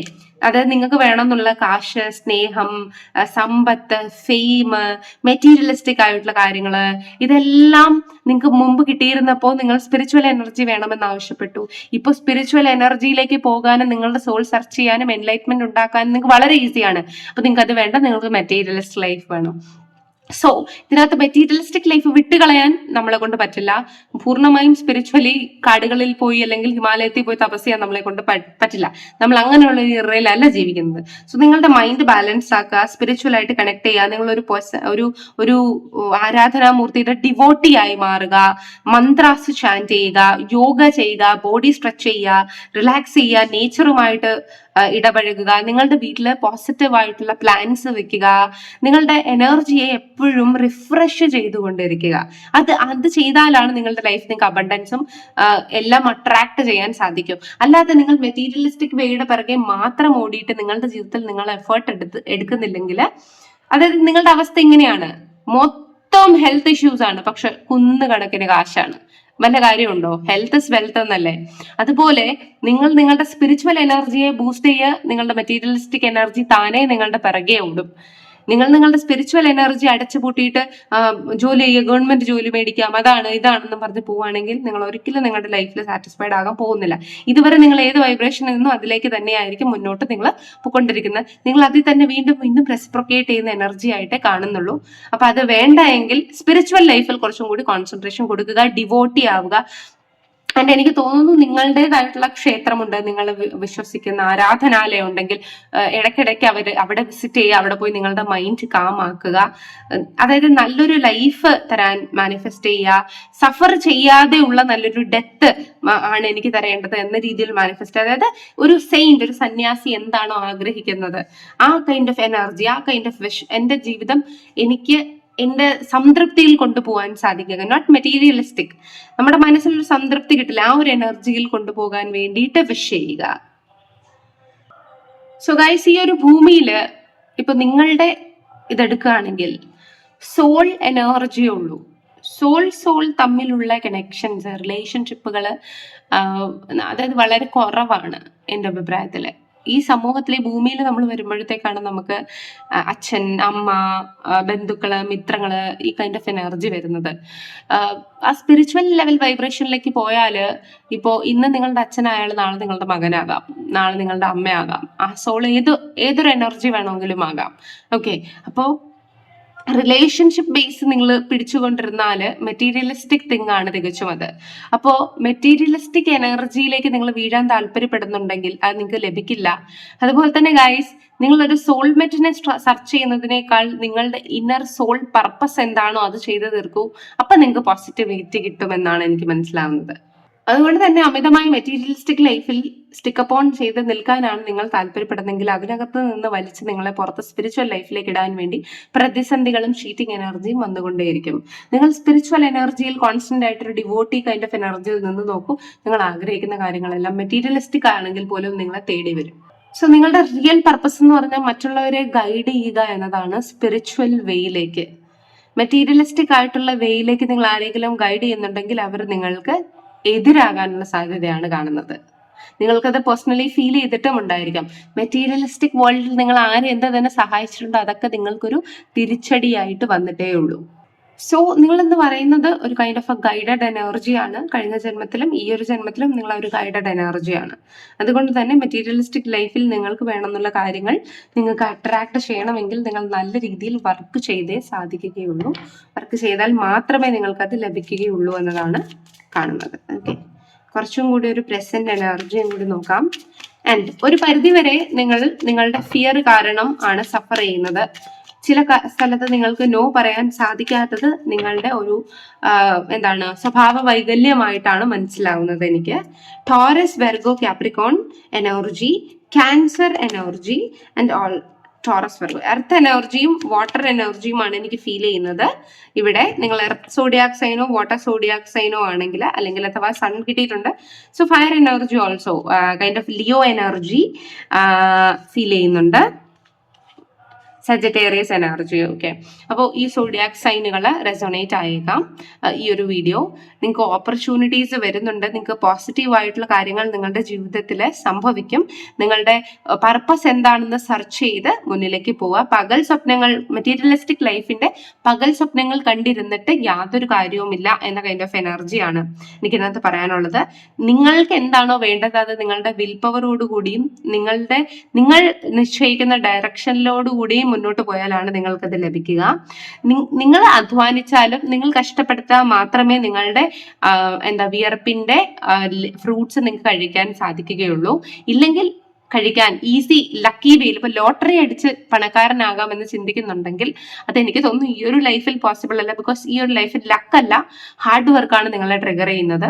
അതായത് നിങ്ങൾക്ക് വേണമെന്നുള്ള കാശ്, സ്നേഹം, സമ്പത്ത്, ഫെയിം, മെറ്റീരിയലിസ്റ്റിക് ആയിട്ടുള്ള കാര്യങ്ങള്, ഇതെല്ലാം നിങ്ങൾക്ക് മുമ്പ് കിട്ടിയിരുന്നപ്പോൾ നിങ്ങൾ സ്പിരിച്വൽ എനർജി വേണമെന്ന് ആവശ്യപ്പെട്ടു. ഇപ്പൊ സ്പിരിച്വൽ എനർജിയിലേക്ക് പോകാനും നിങ്ങളുടെ സോൾ സെർച്ച് ചെയ്യാനും എൻലൈറ്റ്മെന്റ് ഉണ്ടാക്കാനും നിങ്ങൾക്ക് വളരെ ഈസിയാണ്. അപ്പൊ നിങ്ങൾക്ക് അത് വേണ്ട, നിങ്ങൾക്ക് മെറ്റീരിയലിസ്റ്റ് ലൈഫ് വേണം. സോ ഇതിനകത്ത് മെറ്റീരിയലിസ്റ്റിക് ലൈഫ് വിട്ടുകളയാൻ നമ്മളെ കൊണ്ട് പറ്റില്ല. പൂർണ്ണമായും സ്പിരിച്വലി കാടുകളിൽ പോയി അല്ലെങ്കിൽ ഹിമാലയത്തിൽ പോയി തപസ് ചെയ്യാൻ നമ്മളെ കൊണ്ട് പറ്റില്ല. നമ്മൾ അങ്ങനെയുള്ള ഒരു ഇറയിലല്ല ജീവിക്കുന്നത്. സോ നിങ്ങളുടെ മൈൻഡ് ബാലൻസ് ആക്കുക, സ്പിരിച്വൽ ആയിട്ട് കണക്ട് ചെയ്യുക, നിങ്ങൾ ഒരു ആരാധനാമൂർത്തിയുടെ ഡിവോട്ടി ആയി മാറുക, മന്ത്രാസ് ചാന്റ് ചെയ്യുക, യോഗ ചെയ്യുക, ബോഡി സ്ട്രെച്ച് ചെയ്യുക, റിലാക്സ് ചെയ്യുക, നേച്ചറുമായിട്ട് ഇടപഴകുക, നിങ്ങളുടെ വീട്ടില് പോസിറ്റീവ് ആയിട്ടുള്ള പ്ലാൻസ് വെക്കുക, നിങ്ങളുടെ എനർജിയെ എപ്പോഴും റിഫ്രഷ് ചെയ്തുകൊണ്ടിരിക്കുക. അത് ചെയ്താലാണ് നിങ്ങളുടെ ലൈഫ് നിങ്ങൾക്ക് അബണ്ടൻസും എല്ലാം അട്രാക്ട് ചെയ്യാൻ സാധിക്കും. അല്ലാതെ നിങ്ങൾ മെറ്റീരിയലിസ്റ്റിക് വേയുടെ പിറകെ മാത്രം ഓടിയിട്ട് നിങ്ങളുടെ ജീവിതത്തിൽ നിങ്ങൾ എഫേർട്ട് എടുക്കുന്നില്ലെങ്കിൽ, അതായത് നിങ്ങളുടെ അവസ്ഥ ഇങ്ങനെയാണ്, മൊത്തം ഹെൽത്ത് ഇഷ്യൂസ് ആണ്, പക്ഷെ കുന്നുകണക്കിന് കാശാണ്. വല്ല കാര്യമുണ്ടോ? ഹെൽത്ത് ഇസ് വെൽത്ത് എന്നല്ലേ? അതുപോലെ നിങ്ങൾ നിങ്ങളുടെ സ്പിരിച്വൽ എനർജിയെ ബൂസ്റ്റ് ചെയ്യുക, നിങ്ങളുടെ മെറ്റീരിയലിസ്റ്റിക് എനർജി താനേ നിങ്ങളുടെ പിറകെ ഓടും. നിങ്ങൾ നിങ്ങളുടെ സ്പിരിച്വൽ എനർജി അടച്ചു പൂട്ടിയിട്ട് ജോലി ചെയ്യുക, ഗവൺമെന്റ് ജോലി മേടിക്കാം, അതാണ് ഇതാണെന്ന് പറഞ്ഞ് പോവുകയാണെങ്കിൽ നിങ്ങൾ ഒരിക്കലും നിങ്ങളുടെ ലൈഫിൽ സാറ്റിസ്ഫൈഡ് ആകാൻ പോകുന്നില്ല. ഇതുവരെ നിങ്ങൾ ഏത് വൈബ്രേഷനിൽ നിന്നും അതിലേക്ക് തന്നെയായിരിക്കും മുന്നോട്ട് നിങ്ങൾ പോയിക്കൊണ്ടിരിക്കുന്നത്. നിങ്ങൾ അതിൽ തന്നെ വീണ്ടും വീണ്ടും റെസിപ്രോക്കേറ്റ് ചെയ്യുന്ന എനർജി ആയിട്ടേ കാണുന്നുള്ളൂ. അപ്പൊ അത് വേണ്ട എങ്കിൽ സ്പിരിച്വൽ ലൈഫിൽ കുറച്ചും കൂടി കോൺസെൻട്രേഷൻ കൊടുക്കുക, ഡിവോട്ടി ആവുക. ആൻഡ് എനിക്ക് തോന്നുന്നു നിങ്ങളുടേതായിട്ടുള്ള ക്ഷേത്രമുണ്ട്, നിങ്ങൾ വിശ്വസിക്കുന്ന ആരാധനാലയം ഉണ്ടെങ്കിൽ ഇടയ്ക്കിടയ്ക്ക് അവിടെ വിസിറ്റ് ചെയ്യുക, അവിടെ പോയി നിങ്ങളുടെ മൈൻഡ് കാം ആക്കുക. അതായത് നല്ലൊരു ലൈഫ് തരാൻ മാനിഫെസ്റ്റ് ചെയ്യുക. സഫർ ചെയ്യാതെ ഉള്ള നല്ലൊരു ഡെത്ത് ആണ് എനിക്ക് തരേണ്ടത് എന്ന രീതിയിൽ മാനിഫെസ്റ്റ്, അതായത് ഒരു സെയിന്റ്, ഒരു സന്യാസി എന്താണോ ആഗ്രഹിക്കുന്നത് ആ കൈൻഡ് ഓഫ് എനർജി, ആ കൈൻഡ് ഓഫ് വിഷ്, എന്റെ ജീവിതം എനിക്ക് എന്റെ സംതൃപ്തിയിൽ കൊണ്ടുപോകാൻ സാധിക്കുക. നോട്ട് മെറ്റീരിയലിസ്റ്റിക്, നമ്മുടെ മനസ്സിലൊരു സംതൃപ്തി കിട്ടില്ല, ആ ഒരു എനർജിയിൽ കൊണ്ടുപോകാൻ വേണ്ടിയിട്ട് വിഷ് ചെയ്യുക. സോ ഗൈസ്, ഈ ഒരു ഭൂമിയില് ഇപ്പൊ നിങ്ങളുടെ ഇതെടുക്കുകയാണെങ്കിൽ സോൾ എനർജിയേ ഉള്ളൂ. സോൾ തമ്മിലുള്ള കണക്ഷൻസ്, റിലേഷൻഷിപ്പുകൾ അതായത് വളരെ കുറവാണ് എൻ്റെ അഭിപ്രായത്തില്. ഈ സമൂഹത്തിലെ ഭൂമിയിൽ നമ്മൾ വരുമ്പോഴത്തേക്കാണ് നമുക്ക് അച്ഛൻ, അമ്മ, ബന്ധുക്കള്, മിത്രങ്ങള്, ഈ കൈൻഡ് ഓഫ് എനർജി വരുന്നത്. ആ സ്പിരിച്വൽ ലെവൽ വൈബ്രേഷനിലേക്ക് പോയാല് ഇപ്പോ ഇന്ന് നിങ്ങളുടെ അച്ഛനായാൽ നാളെ നിങ്ങളുടെ മകനാകാം, നാളെ നിങ്ങളുടെ അമ്മയാകാം. ആ സോൾ ഏതൊരു എനർജി വേണമെങ്കിലും ആകാം. ഓക്കെ, അപ്പോ റിലേഷൻഷിപ്പ് ബേസ് നിങ്ങൾ പിടിച്ചുകൊണ്ടിരുന്നാല് മെറ്റീരിയലിസ്റ്റിക് തിങ് ആണ് തികച്ചും അത്. അപ്പോ മെറ്റീരിയലിസ്റ്റിക് എനർജിയിലേക്ക് നിങ്ങൾ വീഴാൻ താല്പര്യപ്പെടുന്നുണ്ടെങ്കിൽ അത് നിങ്ങൾക്ക് ലഭിക്കില്ല. അതുപോലെ തന്നെ ഗൈസ്, നിങ്ങളൊരു സോൾമേറ്റിനെ സെർച്ച് ചെയ്യുന്നതിനേക്കാൾ നിങ്ങളുടെ ഇന്നർ സോൾ പർപ്പസ് എന്താണോ അത് ചെയ്തു തീർക്കൂ. അപ്പൊ നിങ്ങൾക്ക് പോസിറ്റിവിറ്റി കിട്ടുമെന്നാണ് എനിക്ക് മനസ്സിലാവുന്നത്. അതുകൊണ്ട് തന്നെ അമിതമായി മെറ്റീരിയലിസ്റ്റിക് ലൈഫിൽ സ്റ്റിക്ക് ഓൺ ചെയ്ത് നിൽക്കാനാണ് നിങ്ങൾ താല്പര്യപ്പെടുന്നെങ്കിൽ അതിനകത്ത് നിന്ന് വലിച്ച് നിങ്ങളെ പുറത്ത് സ്പിരിച്വൽ ലൈഫിലേക്ക് ഇടാൻ വേണ്ടി പ്രതിസന്ധികളും ഷീറ്റിംഗ് എനർജിയും വന്നുകൊണ്ടേയിരിക്കും. നിങ്ങൾ സ്പിരിച്വൽ എനർജിയിൽ കോൺസ്റ്റന്റ് ആയിട്ടൊരു ഡിവോട്ടി കൈൻഡ് ഓഫ് എനർജിയിൽ നിന്ന് നോക്കൂ. നിങ്ങൾ ആഗ്രഹിക്കുന്ന കാര്യങ്ങളെല്ലാം മെറ്റീരിയലിസ്റ്റിക് ആണെങ്കിൽ പോലും നിങ്ങളെ തേടി വരും. സോ നിങ്ങളുടെ റിയൽ പർപ്പസ് എന്ന് പറഞ്ഞാൽ മറ്റുള്ളവരെ ഗൈഡ് ചെയ്യുക എന്നതാണ്. സ്പിരിച്വൽ വേയിലേക്ക്, മെറ്റീരിയലിസ്റ്റിക് ആയിട്ടുള്ള വേയിലേക്ക് നിങ്ങൾ ആരെങ്കിലും ഗൈഡ് ചെയ്യുന്നുണ്ടെങ്കിൽ അവർ നിങ്ങൾക്ക് എതിരാകാനുള്ള സാധ്യതയാണ് കാണുന്നത്. നിങ്ങൾക്കത് പേഴ്സണലി ഫീൽ ചെയ്തിട്ടും ഉണ്ടായിരിക്കാം. മെറ്റീരിയലിസ്റ്റിക് വേൾഡിൽ നിങ്ങൾ ആരും എന്താ തന്നെ സഹായിച്ചിട്ടുണ്ടോ അതൊക്കെ നിങ്ങൾക്കൊരു തിരിച്ചടിയായിട്ട് വന്നിട്ടേ ഉള്ളൂ. സോ നിങ്ങൾ എന്ന് പറയുന്നത് ഒരു കൈൻഡ് ഓഫ് എ ഗൈഡഡ് എനർജിയാണ്. കഴിഞ്ഞ ജന്മത്തിലും ഈ ഒരു ജന്മത്തിലും നിങ്ങൾ ഒരു ഗൈഡഡ് എനർജിയാണ്. അതുകൊണ്ട് തന്നെ മെറ്റീരിയലിസ്റ്റിക് ലൈഫിൽ നിങ്ങൾക്ക് വേണമെന്നുള്ള കാര്യങ്ങൾ നിങ്ങൾക്ക് അട്രാക്ട് ചെയ്യണമെങ്കിൽ നിങ്ങൾ നല്ല രീതിയിൽ വർക്ക് ചെയ്തേ സാധിക്കുകയുള്ളൂ. വർക്ക് ചെയ്താൽ മാത്രമേ നിങ്ങൾക്കത് ലഭിക്കുകയുള്ളൂ എന്നതാണ് കാണുന്നത്. ഓക്കെ, കുറച്ചും കൂടി ഒരു പ്രസന്റ് എനർജിയും കൂടി നോക്കാം. ആൻഡ് ഒരു പരിധിവരെ നിങ്ങൾ നിങ്ങളുടെ ഫിയർ കാരണം ആണ് സഫർ ചെയ്യുന്നത്. ചില സ്ഥലത്ത് നിങ്ങൾക്ക് നോ പറയാൻ സാധിക്കാത്തത് നിങ്ങളുടെ ഒരു സ്വഭാവ വൈകല്യമായിട്ടാണ് മനസ്സിലാവുന്നത് എനിക്ക്. Taurus, Virgo, Capricorn energy, Cancer energy and all. Taurus, Virgo, earth എനർജിയും വാട്ടർ എനർജിയുമാണ് എനിക്ക് ഫീൽ ചെയ്യുന്നത് ഇവിടെ. നിങ്ങൾ എർത്ത് സോഡിയാക് സൈനോ വാട്ടർ സോഡിയാക് സൈനോ ആണെങ്കിൽ, അല്ലെങ്കിൽ അഥവാ സൺ കിട്ടിയിട്ടുണ്ട്. So fire energy also kind of Leo energy feel ചെയ്യുന്നുണ്ട്. Sagittarius energy. ഓക്കെ, അപ്പോൾ ഈ സോഡിയാക് സൈനുകൾ റെസൊണേറ്റ് ആയേക്കാം ഈ ഒരു വീഡിയോ. നിങ്ങൾക്ക് ഓപ്പർച്യൂണിറ്റീസ് വരുന്നുണ്ട്. നിങ്ങൾക്ക് പോസിറ്റീവ് ആയിട്ടുള്ള കാര്യങ്ങൾ നിങ്ങളുടെ ജീവിതത്തിൽ സംഭവിക്കും. നിങ്ങളുടെ പർപ്പസ് എന്താണെന്ന് സെർച്ച് ചെയ്ത് മുന്നിലേക്ക് പോവുക. പകൽ സ്വപ്നങ്ങൾ, മെറ്റീരിയലിസ്റ്റിക് ലൈഫിന്റെ പകൽ സ്വപ്നങ്ങൾ കണ്ടിരുന്നിട്ട് യാതൊരു കാര്യവുമില്ല എന്ന കൈൻഡ് ഓഫ് എനർജിയാണ് എനിക്കിതിനകത്ത് പറയാനുള്ളത്. നിങ്ങൾക്ക് എന്താണോ വേണ്ടത് അത് നിങ്ങളുടെ വിൽ പവറോടുകൂടിയും നിങ്ങൾ നിശ്ചയിക്കുന്ന ഡയറക്ഷനിലോടുകൂടിയും മുന്നോട്ട് പോയാലാണ് നിങ്ങൾക്കത് ലഭിക്കുക. നിങ്ങൾ അധ്വാനിച്ചാലും നിങ്ങൾ കഷ്ടപ്പെടുത്താൽ മാത്രമേ നിങ്ങളുടെ വിയർപ്പിന്റെ ഫ്രൂട്ട്സ് നിങ്ങൾക്ക് കഴിക്കാൻ സാധിക്കുകയുള്ളൂ. ഇല്ലെങ്കിൽ കഴിക്കാൻ ഈസി ലക്കി വെയിൽ, ഇപ്പൊ ലോട്ടറി അടിച്ച് പണക്കാരനാകാമെന്ന് ചിന്തിക്കുന്നുണ്ടെങ്കിൽ അതെനിക്ക് തോന്നുന്നു ഈ ഒരു ലൈഫിൽ പോസിബിൾ അല്ല. ബിക്കോസ് ഈ ഒരു ലൈഫിൽ ലക്കല്ല, ഹാർഡ് വർക്കാണ് നിങ്ങളെ ട്രിഗർ ചെയ്യുന്നത്.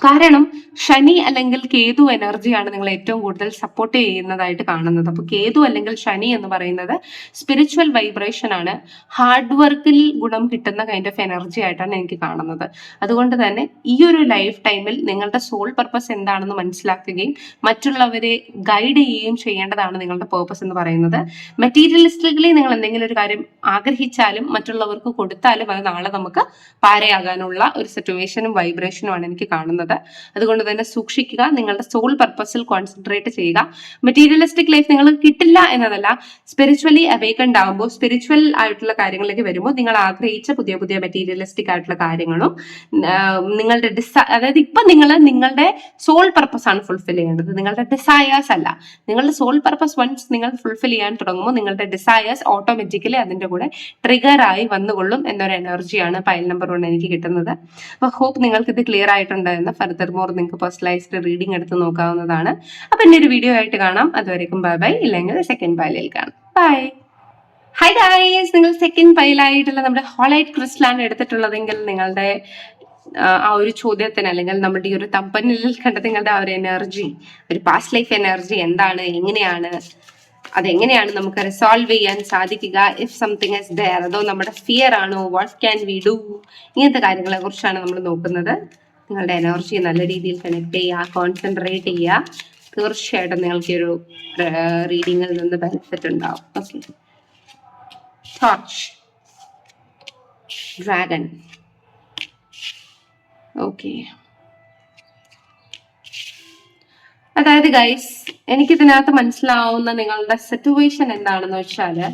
കാരണം ശനി അല്ലെങ്കിൽ കേതു എനർജിയാണ് നിങ്ങൾ ഏറ്റവും കൂടുതൽ സപ്പോർട്ട് ചെയ്യുന്നതായിട്ട് കാണുന്നത്. അപ്പൊ കേതു അല്ലെങ്കിൽ ശനി എന്ന് പറയുന്നത് സ്പിരിച്വൽ വൈബ്രേഷൻ ആണ്. ഹാർഡ് വർക്കിൽ ഗുണം കിട്ടുന്ന കൈൻഡ് ഓഫ് എനർജി ആയിട്ടാണ് എനിക്ക് കാണുന്നത്. അതുകൊണ്ട് തന്നെ ഈ ഒരു ലൈഫ് ടൈമിൽ നിങ്ങളുടെ സോൾ പർപ്പസ് എന്താണെന്ന് മനസ്സിലാക്കുകയും മറ്റുള്ളവരെ ഗൈഡ് ചെയ്യുകയും ചെയ്യേണ്ടതാണ് നിങ്ങളുടെ പേർപ്പസ് എന്ന് പറയുന്നത്. മെറ്റീരിയലിസ്റ്റിക്കലി നിങ്ങൾ എന്തെങ്കിലും ഒരു കാര്യം ആഗ്രഹിച്ചാലും മറ്റുള്ളവർക്ക് കൊടുത്താലും അത് നാളെ നമുക്ക് പാരയാകാനുള്ള ഒരു സിറ്റുവേഷനും വൈബ്രേഷനുമാണ് എനിക്ക് കാണുന്നത്. അതുകൊണ്ട് തന്നെ സൂക്ഷിക്കുക. നിങ്ങളുടെ സോൾ പർപ്പസിൽ കോൺസെൻട്രേറ്റ് ചെയ്യുക. മെറ്റീരിയലിസ്റ്റിക് ലൈഫ് നിങ്ങൾക്ക് കിട്ടില്ല എന്നതല്ല, സ്പിരിച്വലി അവേക്കൻഡ് ആകുമ്പോൾ, സ്പിരിച്വൽ ആയിട്ടുള്ള കാര്യങ്ങളിലേക്ക് വരുമ്പോൾ നിങ്ങൾ ആഗ്രഹിച്ച പുതിയ പുതിയ മെറ്റീരിയലിസ്റ്റിക് ആയിട്ടുള്ള കാര്യങ്ങളും നിങ്ങളുടെ അതായത് ഇപ്പൊ നിങ്ങളുടെ സോൾ പർപ്പസ് ആണ് ഫുൾഫിൽ ചെയ്യേണ്ടത്, നിങ്ങളുടെ ഡിസയേഴ്സ് അല്ല. നിങ്ങളുടെ സോൾ പർപ്പസ് വൺസ് നിങ്ങൾ ഫുൾഫിൽ ചെയ്യാൻ തുടങ്ങുമ്പോൾ നിങ്ങളുടെ ഡിസയേഴ്സ് ഓട്ടോമാറ്റിക്കലി അതിന്റെ കൂടെ ട്രിഗർ ആയി വന്നുകൊള്ളും എന്നൊരു എനർജിയാണ് പൈൽ നമ്പർ 1 എനിക്ക് കിട്ടുന്നത്. അപ്പൊ ഹോപ്പ് നിങ്ങൾക്ക് ഇത് ക്ലിയർ ആയിട്ടുണ്ട്. ഫർദർ മോർ നിങ്ങൾക്ക് പേഴ്സണലൈസ്ഡ് റീഡിംഗ് എടുത്ത് നോക്കാവുന്നതാണ്. അപ്പൊ ഇനി ഒരു വീഡിയോ ആയിട്ട് കാണാം. അതുവരെയും ബൈ ബൈ. ഇല്ലെങ്കിൽ സെക്കൻഡ് പൈലിൽ കാണാം. ബൈ. ഹൈ ഗൈസ്, നിങ്ങൾ സെക്കൻഡ് പൈലായിട്ടുള്ള നമ്മുടെ ഹോളൈറ്റ് ക്രിസ്റ്റലാണ് എടുത്തിട്ടുള്ളതെങ്കിൽ നിങ്ങളുടെ ആ ഒരു ചോദ്യത്തിന്, അല്ലെങ്കിൽ നമ്മുടെ ഈ ഒരു തമ്പനിൽ കണ്ട നിങ്ങളുടെ ആ ഒരു എനർജി, ഒരു പാസ്റ്റ് ലൈഫ് എനർജി എന്താണ്, എങ്ങനെയാണ് അതെങ്ങനെയാണ് നമുക്ക് റിസോൾവ് ചെയ്യാൻ സാധിക്കുക, ഇഫ് സംതിങ് ഇസ് ദയർ, അതോ നമ്മുടെ ഫിയർ ആണോ, വാട്ട് ക്യാൻ വി ഡു, ഇങ്ങനത്തെ കാര്യങ്ങളെ കുറിച്ചാണ് നമ്മൾ നോക്കുന്നത്. നിങ്ങളുടെ എനർജി നല്ല രീതിയിൽ കണക്ട് ചെയ്യുക, കോൺസെൻട്രേറ്റ് ചെയ്യുക. തീർച്ചയായിട്ടും നിങ്ങൾക്ക് ഒരു റീഡിങ്ങിൽ നിന്ന് ബെനിഫിറ്റ് ഉണ്ടാവും. Okay, torch, dragon. ഓക്കെ, അതായത് ഗൈസ്, എനിക്കിതിനകത്ത് മനസ്സിലാവുന്ന നിങ്ങളുടെ സിറ്റുവേഷൻ എന്താണെന്ന് വെച്ചാല്,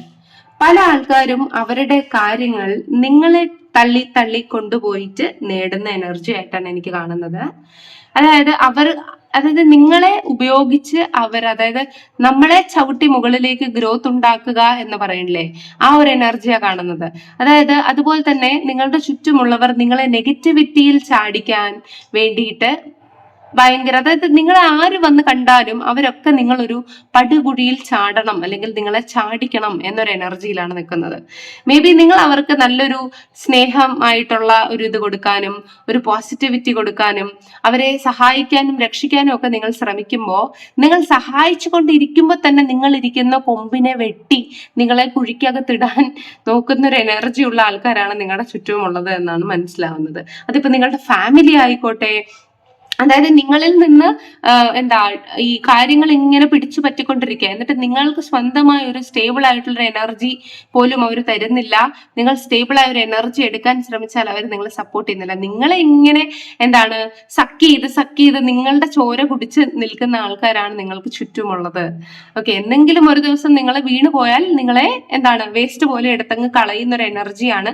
പല ആൾക്കാരും അവരുടെ കാര്യങ്ങൾ നിങ്ങളെ തള്ളി തള്ളി കൊണ്ടുപോയിട്ട് നേടുന്ന എനർജി ആയിട്ടാണ് എനിക്ക് കാണുന്നത്. അതായത് നിങ്ങളെ ഉപയോഗിച്ച് അതായത് നമ്മളെ ചവിട്ടി മുകളിലേക്ക് ഗ്രോത്ത് ഉണ്ടാക്കുക എന്ന് പറയില്ലേ, ആ ഒരു എനർജിയാ കാണുന്നത്. അതായത് അതുപോലെ തന്നെ നിങ്ങളുടെ ചുറ്റുമുള്ളവർ നിങ്ങളെ നെഗറ്റിവിറ്റിയിൽ ചാടിക്കാൻ വേണ്ടിയിട്ട് ഭയങ്കര, അതായത് നിങ്ങളെ ആര് വന്ന് കണ്ടാലും അവരൊക്കെ നിങ്ങളൊരു പടുകുഴിയിൽ ചാടണം അല്ലെങ്കിൽ നിങ്ങളെ ചാടിക്കണം എന്നൊരു എനർജിയിലാണ് നിൽക്കുന്നത്. മേ ബി നിങ്ങൾ അവർക്ക് നല്ലൊരു സ്നേഹമായിട്ടുള്ള ഒരു ഇത് കൊടുക്കാനും ഒരു പോസിറ്റിവിറ്റി കൊടുക്കാനും അവരെ സഹായിക്കാനും രക്ഷിക്കാനും ഒക്കെ നിങ്ങൾ ശ്രമിക്കുമ്പോൾ, നിങ്ങൾ സഹായിച്ചു കൊണ്ടിരിക്കുമ്പോൾ തന്നെ നിങ്ങൾ ഇരിക്കുന്ന കൊമ്പിനെ വെട്ടി നിങ്ങളെ കുഴിക്കകത്തിടാൻ നോക്കുന്ന ഒരു എനർജി ഉള്ള ആൾക്കാരാണ് നിങ്ങളുടെ ചുറ്റുമുള്ളത് എന്നാണ് മനസ്സിലാവുന്നത്. അതിപ്പോ നിങ്ങളുടെ ഫാമിലി ആയിക്കോട്ടെ, അതായത് നിങ്ങളിൽ നിന്ന് എന്താ ഈ കാര്യങ്ങൾ ഇങ്ങനെ പിടിച്ചു പറ്റിക്കൊണ്ടിരിക്കുക, എന്നിട്ട് നിങ്ങൾക്ക് സ്വന്തമായ ഒരു സ്റ്റേബിൾ ആയിട്ടുള്ള എനർജി പോലും അവർ തരുന്നില്ല. നിങ്ങൾ സ്റ്റേബിൾ ആയ ഒരു എനർജി എടുക്കാൻ ശ്രമിച്ചാൽ അവർ നിങ്ങളെ സപ്പോർട്ട് ചെയ്യുന്നില്ല. നിങ്ങളെ ഇങ്ങനെ എന്താണ് സക്ക് ചെയ്ത് നിങ്ങളുടെ ചോര കുടിച്ച് നിൽക്കുന്ന ആൾക്കാരാണ് നിങ്ങൾക്ക് ചുറ്റുമുള്ളത്. ഓക്കെ, എന്തെങ്കിലും ഒരു ദിവസം നിങ്ങൾ വീണു പോയാൽ നിങ്ങളെ എന്താണ് വേസ്റ്റ് പോലെ എടുത്തങ്ങ് കളയുന്ന ഒരു എനർജിയാണ്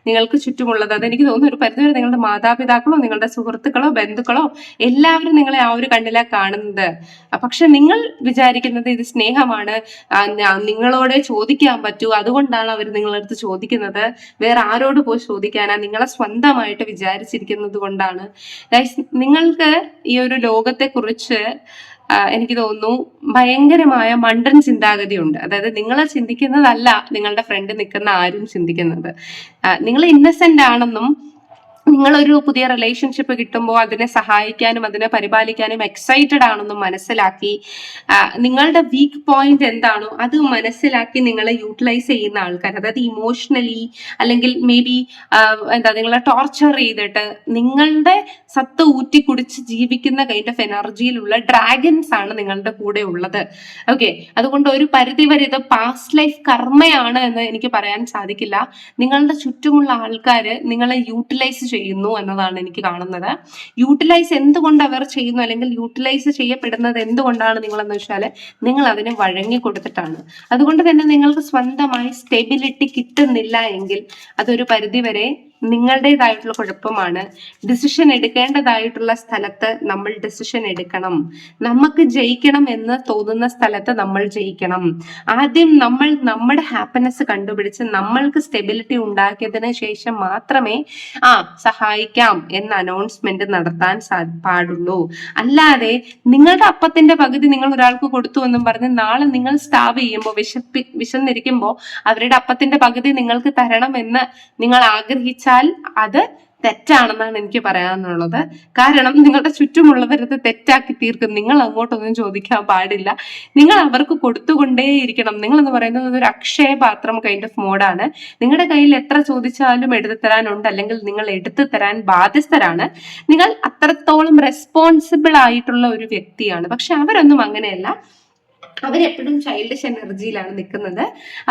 നിങ്ങൾക്ക് ചുറ്റുമുള്ളത്. അതെനിക്ക് തോന്നുന്നു ഒരു പരിധിവരെ നിങ്ങളുടെ മാതാപിതാക്കളോ നിങ്ങളുടെ സുഹൃത്തുക്കളോ ബന്ധുക്കളോ എല്ലാവരും നിങ്ങളെ ആ ഒരു കണ്ണിലാണ് കാണുന്നത്. പക്ഷെ നിങ്ങൾ വിചാരിക്കുന്നത് ഇത് സ്നേഹമാണ്, നിങ്ങളോട് ചോദിക്കാൻ പറ്റൂ, അതുകൊണ്ടാണ് അവർ നിങ്ങളടുത്ത് ചോദിക്കുന്നത്, വേറെ ആരോട് പോയി ചോദിക്കാനാ, നിങ്ങളെ സ്വന്തമായിട്ട് വിചാരിച്ചിരിക്കുന്നത് കൊണ്ടാണ്. നിങ്ങൾക്ക് ഈ ഒരു ലോകത്തെ കുറിച്ച് എനിക്ക് തോന്നുന്നു ഭയങ്കരമായ മണ്ടൻ ചിന്താഗതിയുണ്ട്. അതായത് നിങ്ങൾ ചിന്തിക്കുന്നതല്ല നിങ്ങളുടെ ഫ്രണ്ട് നിൽക്കുന്ന ആരും ചിന്തിക്കുന്നത്. നിങ്ങൾ ഇന്നസെന്റ് ആണെന്നും നിങ്ങളൊരു പുതിയ റിലേഷൻഷിപ്പ് കിട്ടുമ്പോൾ അതിനെ സഹായിക്കാനും അതിനെ പരിപാലിക്കാനും എക്സൈറ്റഡ് ആണെന്നും മനസ്സിലാക്കി, നിങ്ങളുടെ വീക്ക് പോയിന്റ് എന്താണോ അത് മനസ്സിലാക്കി നിങ്ങളെ യൂട്ടിലൈസ് ചെയ്യുന്ന ആൾക്കാർ, അതായത് ഇമോഷണലി അല്ലെങ്കിൽ മേ ബി നിങ്ങളെ ടോർച്ചർ ചെയ്തിട്ട് നിങ്ങളുടെ സത്ത് ഊറ്റി കുടിച്ച് ജീവിക്കുന്ന കൈൻഡ് ഓഫ് എനർജിയിലുള്ള ഡ്രാഗൻസ് ആണ് നിങ്ങളുടെ കൂടെ ഉള്ളത്. ഓക്കെ, അതുകൊണ്ട് ഒരു പരിധി വരെ ഇത് പാസ്റ്റ് ലൈഫ് കർമ്മയാണ് എന്ന് എനിക്ക് പറയാൻ സാധിക്കില്ല. നിങ്ങളുടെ ചുറ്റുമുള്ള ആൾക്കാര് നിങ്ങളെ യൂട്ടിലൈസ് ചെയ്യുന്നു എന്നതാണ് എനിക്ക് കാണുന്നത്. യൂട്ടിലൈസ് എന്തുകൊണ്ട് അവർ ചെയ്യുന്നു, അല്ലെങ്കിൽ യൂട്ടിലൈസ് ചെയ്യപ്പെടുന്നത് എന്തുകൊണ്ടാണ് നിങ്ങളെന്ന് വെച്ചാൽ നിങ്ങൾ അതിനെ വഴങ്ങി കൊടുത്തിട്ടാണ്. അതുകൊണ്ട് തന്നെ നിങ്ങൾക്ക് സ്വന്തമായി സ്റ്റെബിലിറ്റി കിട്ടുന്നില്ല എങ്കിൽ അതൊരു പരിധിവരെ നിങ്ങളുടേതായിട്ടുള്ള കുഴപ്പമാണ്. ഡിസിഷൻ എടുക്കേണ്ടതായിട്ടുള്ള സ്ഥലത്ത് നമ്മൾ ഡിസിഷൻ എടുക്കണം. നമുക്ക് ജയിക്കണം എന്ന് തോന്നുന്ന സ്ഥലത്ത് നമ്മൾ ജയിക്കണം. ആദ്യം നമ്മൾ നമ്മുടെ ഹാപ്പിനെസ് കണ്ടുപിടിച്ച് നമ്മൾക്ക് സ്റ്റെബിലിറ്റി ഉണ്ടാക്കിയതിന് ശേഷം മാത്രമേ സഹായിക്കാം എന്ന അനൗൺസ്മെന്റ് നടത്താൻ പാടുള്ളൂ. അല്ലാതെ നിങ്ങളുടെ അപ്പത്തിന്റെ പകുതി നിങ്ങൾ ഒരാൾക്ക് കൊടുത്തു എന്നും പറഞ്ഞ് നാളെ നിങ്ങൾ സ്റ്റാവ് ചെയ്യുമ്പോൾ വിശന്നിരിക്കുമ്പോൾ അവരുടെ അപ്പത്തിന്റെ പകുതി നിങ്ങൾക്ക് തരണം എന്ന് നിങ്ങൾ ആഗ്രഹിച്ചാൽ അത് തെറ്റാണെന്നാണ് എനിക്ക് പറയാനുള്ളത്. കാരണം നിങ്ങളുടെ ചുറ്റുമുള്ളവരത് തെറ്റാക്കി തീർക്കും. നിങ്ങൾ അങ്ങോട്ടൊന്നും ചോദിക്കാൻ പാടില്ല, നിങ്ങൾ അവർക്ക് കൊടുത്തുകൊണ്ടേയിരിക്കണം. നിങ്ങൾ എന്ന് പറയുന്നത് ഒരു അക്ഷയപാത്രം കൈൻഡ് ഓഫ് മോഡാണ്. നിങ്ങളുടെ കയ്യിൽ എത്ര ചോദിച്ചാലും എടുത്തു തരാനുണ്ട്, അല്ലെങ്കിൽ നിങ്ങൾ എടുത്തു തരാൻ ബാധ്യസ്ഥരാണ്. നിങ്ങൾ അത്രത്തോളം റെസ്പോൺസിബിൾ ആയിട്ടുള്ള ഒരു വ്യക്തിയാണ്. പക്ഷെ അവരൊന്നും അങ്ങനെയല്ല. അവരെപ്പോഴും ചൈൽഡിഷ് എനർജിയിലാണ് നിൽക്കുന്നത്.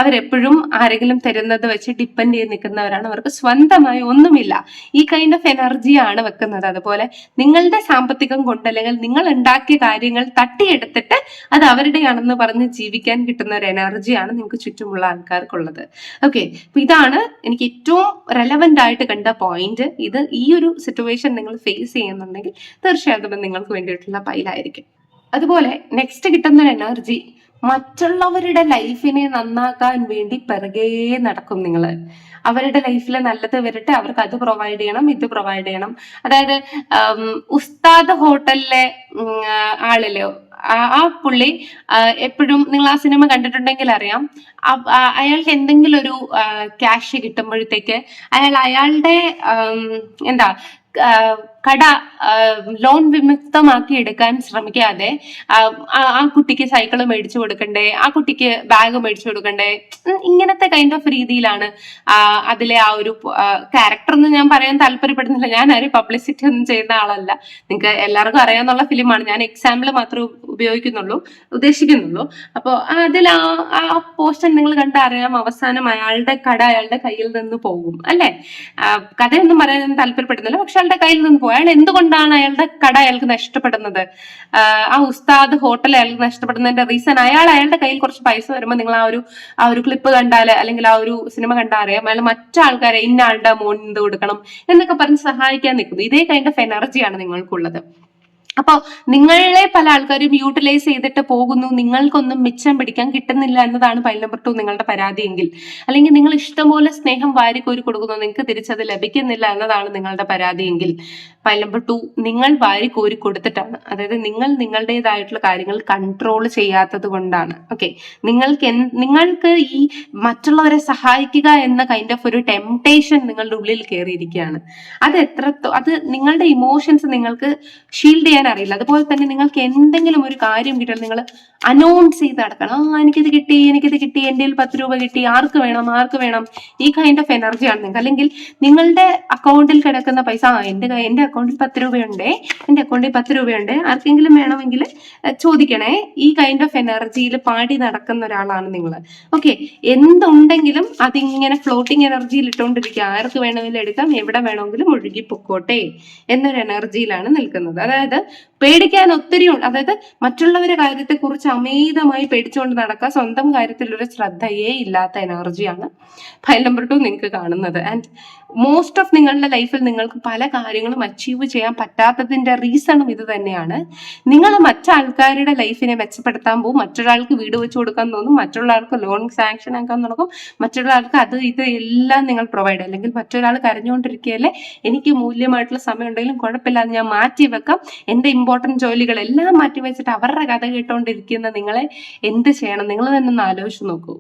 അവരെപ്പോഴും ആരെങ്കിലും തരുന്നത് വെച്ച് ഡിപ്പെൻഡ് ചെയ്ത് നിൽക്കുന്നവരാണ്. അവർക്ക് സ്വന്തമായി ഒന്നുമില്ല. ഈ കൈൻഡ് ഓഫ് എനർജിയാണ് വെക്കുന്നത്. അതുപോലെ നിങ്ങളുടെ സാമ്പത്തികം കൊണ്ട് അല്ലെങ്കിൽ നിങ്ങൾ ഉണ്ടാക്കിയ കാര്യങ്ങൾ തട്ടിയെടുത്തിട്ട് അത് അവരുടെയാണെന്ന് പറഞ്ഞ് ജീവിക്കാൻ കിട്ടുന്ന ഒരു എനർജിയാണ് നിങ്ങൾക്ക് ചുറ്റുമുള്ള ആൾക്കാർക്കുള്ളത്. ഓക്കെ, അപ്പൊ ഇതാണ് എനിക്ക് ഏറ്റവും റെലവെന്റ് ആയിട്ട് കണ്ട പോയിന്റ്. ഇത് ഈ ഒരു സിറ്റുവേഷൻ നിങ്ങൾ ഫേസ് ചെയ്യുന്നുണ്ടെങ്കിൽ തീർച്ചയായിട്ടും നിങ്ങൾക്ക് വേണ്ടിയിട്ടുള്ള പൈലായിരിക്കും. അതുപോലെ നെക്സ്റ്റ് കിട്ടുന്ന ഒരു എനർജി മറ്റുള്ളവരുടെ ലൈഫിനെ നന്നാക്കാൻ വേണ്ടി പിറകെ നടക്കും. നിങ്ങൾ അവരുടെ ലൈഫിൽ നല്ലത് വരട്ടെ, അവർക്ക് അത് പ്രൊവൈഡ് ചെയ്യണം, ഇത് പ്രൊവൈഡ് ചെയ്യണം. അതായത് ഉസ്താദ് ഹോട്ടലിലെ ആളില് ആ പുള്ളി എപ്പോഴും, നിങ്ങൾ ആ സിനിമ കണ്ടിട്ടുണ്ടെങ്കിൽ അറിയാം, അയാൾക്ക് എന്തെങ്കിലും ഒരു ക്യാഷ് കിട്ടുമ്പോഴത്തേക്ക് അയാളുടെ കട ലോൺ വിമുക്തമാക്കി എടുക്കാൻ ശ്രമിക്കാതെ ആ കുട്ടിക്ക് സൈക്കിൾ മേടിച്ചു കൊടുക്കണ്ടേ, ആ കുട്ടിക്ക് ബാഗ് മേടിച്ചു കൊടുക്കണ്ടേ, ഇങ്ങനത്തെ കൈൻഡ് ഓഫ് രീതിയിലാണ് അതിലെ ആ ഒരു ക്യാരക്ടർ എന്ന് ഞാൻ പറയാൻ താല്പര്യപ്പെടുന്നില്ല. ഞാൻ ആരും പബ്ലിസിറ്റി ഒന്നും ചെയ്യുന്ന ആളല്ല, നിങ്ങൾക്ക് എല്ലാവർക്കും അറിയാവുന്ന ഫിലിമാണ്. ഞാൻ എക്സാമ്പിൾ മാത്രമേ ഉദ്ദേശിക്കുന്നുള്ളൂ. അപ്പോൾ അതിൽ ആ പോസ്റ്റർ നിങ്ങൾ കണ്ടറിയാം, അവസാനം അയാളുടെ കട അയാളുടെ കയ്യിൽ നിന്ന് പോകും അല്ലെ. കഥയൊന്നും പറയാൻ താല്പര്യപ്പെടുന്നില്ല, പക്ഷെ അയാളുടെ കയ്യിൽ നിന്ന് പോകും. അയാൾ എന്തുകൊണ്ടാണ് അയാളുടെ കട അയാൾക്ക് നഷ്ടപ്പെടുന്നത്, ആ ഉസ്താദ് ഹോട്ടൽ അയാൾക്ക് നഷ്ടപ്പെടുന്നതിന്റെ റീസൺ, അയാളുടെ കയ്യിൽ കുറച്ച് പൈസ വരുമ്പോൾ നിങ്ങൾ ആ ഒരു ക്ലിപ്പ് കണ്ടാല് അല്ലെങ്കിൽ ആ ഒരു സിനിമ കണ്ടാൽ അറിയാം, അയാൾ മറ്റാൾക്കാരെ ഇന്ന ആളുടെ മോൻ എന്ത് കൊടുക്കണം എന്നൊക്കെ പറഞ്ഞ് സഹായിക്കാൻ നിൽക്കുന്നു. ഇതേ കൈൻഡ് ഓഫ് എനർജിയാണ് നിങ്ങൾക്കുള്ളത്. അപ്പൊ നിങ്ങളെ പല ആൾക്കാരും യൂട്ടിലൈസ് ചെയ്തിട്ട് പോകുന്നു, നിങ്ങൾക്കൊന്നും മിച്ചം പിടിക്കാൻ കിട്ടുന്നില്ല എന്നതാണ് പൈൽ നമ്പർ 2 നിങ്ങളുടെ പരാതിയെങ്കിൽ, അല്ലെങ്കിൽ നിങ്ങൾ ഇഷ്ടംപോലെ സ്നേഹം വാരിക്കോരി കൊടുക്കുന്നു, നിങ്ങൾക്ക് തിരിച്ചത് ലഭിക്കുന്നില്ല എന്നതാണ് നിങ്ങളുടെ പരാതിയെങ്കിൽ, പൈൽ നമ്പർ 2 നിങ്ങൾ വാരിക്കോരി കൊടുത്തിട്ടാണ്. അതായത് നിങ്ങൾ നിങ്ങളുടേതായിട്ടുള്ള കാര്യങ്ങൾ കൺട്രോൾ ചെയ്യാത്തത് കൊണ്ടാണ്. ഓക്കെ, നിങ്ങൾക്ക് ഈ മറ്റുള്ളവരെ സഹായിക്കുക എന്ന കൈൻഡ് ഓഫ് ഒരു ടെംപ്ടേഷൻ നിങ്ങളുടെ ഉള്ളിൽ കയറിയിരിക്കുകയാണ്. അത് നിങ്ങളുടെ ഇമോഷൻസ് നിങ്ങൾക്ക് ഷീൽഡ് ചെയ്യാൻ അറിയില്ല. അതുപോലെ തന്നെ നിങ്ങൾക്ക് എന്തെങ്കിലും ഒരു കാര്യം കിട്ടിയാൽ നിങ്ങൾ അനൗൺസ് ചെയ്ത് നടക്കണം. എനിക്കിത് കിട്ടി, എനിക്കിത് കിട്ടി, എൻ്റെ 10 രൂപ കിട്ടി, ആർക്ക് വേണം, ആർക്ക് വേണം, ഈ കൈൻഡ് ഓഫ് എനർജിയാണ് നിങ്ങൾക്ക്. അല്ലെങ്കിൽ നിങ്ങളുടെ അക്കൗണ്ടിൽ കിടക്കുന്ന പൈസ, എൻ്റെ അക്കൗണ്ടിൽ 10 രൂപയുണ്ടേ, എൻ്റെ അക്കൗണ്ടിൽ 10 രൂപയുണ്ട്, ആർക്കെങ്കിലും വേണമെങ്കിൽ ചോദിക്കണേ. ഈ കൈൻഡ് ഓഫ് എനർജിയിൽ പാടി നടക്കുന്ന ഒരാളാണ് നിങ്ങൾ. ഓക്കെ, എന്തുണ്ടെങ്കിലും അതിങ്ങനെ ഫ്ലോട്ടിങ് എനർജിയിൽ ഇട്ടുകൊണ്ടിരിക്കുക. ആർക്ക് വേണമെങ്കിലും എടുക്കാം, എവിടെ വേണമെങ്കിലും ഒഴുകി പൊക്കോട്ടെ എന്നൊരു എനർജിയിലാണ് നിൽക്കുന്നത്. അതായത് പേടിക്കാൻ ഒത്തിരി, അതായത് മറ്റുള്ളവരുടെ കാര്യത്തെ കുറിച്ച് അമിതമായി പേടിച്ചുകൊണ്ട് നടക്കുക, സ്വന്തം കാര്യത്തിൽ ഒരു ശ്രദ്ധയേ ഇല്ലാത്ത എനർജിയാണ് ഫയൽ നമ്പർ 2 നിങ്ങൾക്ക് കാണുന്നത്. ആൻഡ് മോസ്റ്റ് ഓഫ് നിങ്ങളുടെ ലൈഫിൽ നിങ്ങൾക്ക് പല കാര്യങ്ങളും അച്ചീവ് ചെയ്യാൻ പറ്റാത്തതിന്റെ റീസണും ഇത് തന്നെയാണ്. നിങ്ങൾ മറ്റാൾക്കാരുടെ ലൈഫിനെ മെച്ചപ്പെടുത്താൻ പോകും, മറ്റൊരാൾക്ക് വീട് വെച്ച് കൊടുക്കാൻ തോന്നും, മറ്റുള്ള ആൾക്ക് ലോൺ സാങ്ഷൻ ആക്കാൻ തുടങ്ങും, മറ്റുള്ള ആൾക്ക് അത് ഇത് എല്ലാം നിങ്ങൾ പ്രൊവൈഡ്, അല്ലെങ്കിൽ മറ്റൊരാൾ കരഞ്ഞുകൊണ്ടിരിക്കുകയല്ലേ, എനിക്ക് മൂല്യമായിട്ടുള്ള സമയം ഉണ്ടെങ്കിലും കുഴപ്പമില്ല, അത് ഞാൻ മാറ്റി വെക്കാം, എൻ്റെ ഇമ്പോർട്ടൻറ്റ് ജോലികളെല്ലാം മാറ്റി വെച്ചിട്ട് അവരുടെ കഥ കേട്ടോണ്ടിരിക്കുന്ന നിങ്ങളെ എന്ത് ചെയ്യണം? നിങ്ങൾ തന്നെ ഒന്ന് ആലോചിച്ച് നോക്കൂ.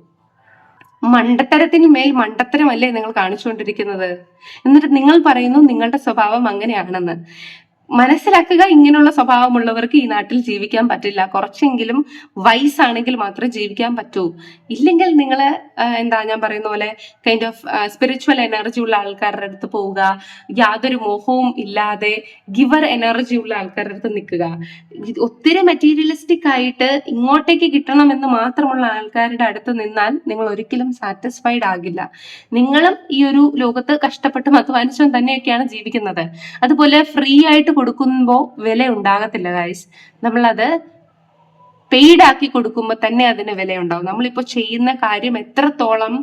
മണ്ടത്തരത്തിന് മേൽ മണ്ടത്തരമല്ലേ നിങ്ങൾ കാണിച്ചുകൊണ്ടിരിക്കുന്നത്? എന്നിട്ട് നിങ്ങൾ പറയുന്നു നിങ്ങളുടെ സ്വഭാവം അങ്ങനെയാണെന്ന്. മനസ്സിലാക്കുക, ഇങ്ങനെയുള്ള സ്വഭാവമുള്ളവർക്ക് ഈ നാട്ടിൽ ജീവിക്കാൻ പറ്റില്ല. കുറച്ചെങ്കിലും വയസ്സാണെങ്കിൽ മാത്രമേ ജീവിക്കാൻ പറ്റൂ. ഇല്ലെങ്കിൽ നിങ്ങൾ ഞാൻ പറയുന്ന പോലെ കൈൻഡ് ഓഫ് സ്പിരിച്വൽ എനർജി ഉള്ള ആൾക്കാരുടെ അടുത്ത് പോവുക, യാതൊരു മോഹവും ഇല്ലാതെ ഗിവർ എനർജി ഉള്ള ആൾക്കാരുടെ അടുത്ത് നിൽക്കുക. ഒത്തിരി മെറ്റീരിയലിസ്റ്റിക് ആയിട്ട് ഇങ്ങോട്ടേക്ക് കിട്ടണമെന്ന് മാത്രമുള്ള ആൾക്കാരുടെ അടുത്ത് നിന്നാൽ നിങ്ങൾ ഒരിക്കലും സാറ്റിസ്ഫൈഡ് ആകില്ല. നിങ്ങളും ഈ ഒരു ലോകത്ത് കഷ്ടപ്പെട്ടും അധ്വാനിച്ചും തന്നെയൊക്കെയാണ് ജീവിക്കുന്നത്. അതുപോലെ ഫ്രീ ആയിട്ട് കൊടുക്കുമ്പോൾ വില ഉണ്ടാകത്തില്ല ഗൈസ്. നമ്മളത് പെയ്ഡ് ആക്കി കൊടുക്കുമ്പോൾ തന്നെ അതിന് വിലയുണ്ടാവും. നമ്മളിപ്പോൾ ചെയ്യുന്ന കാര്യം എത്രത്തോളം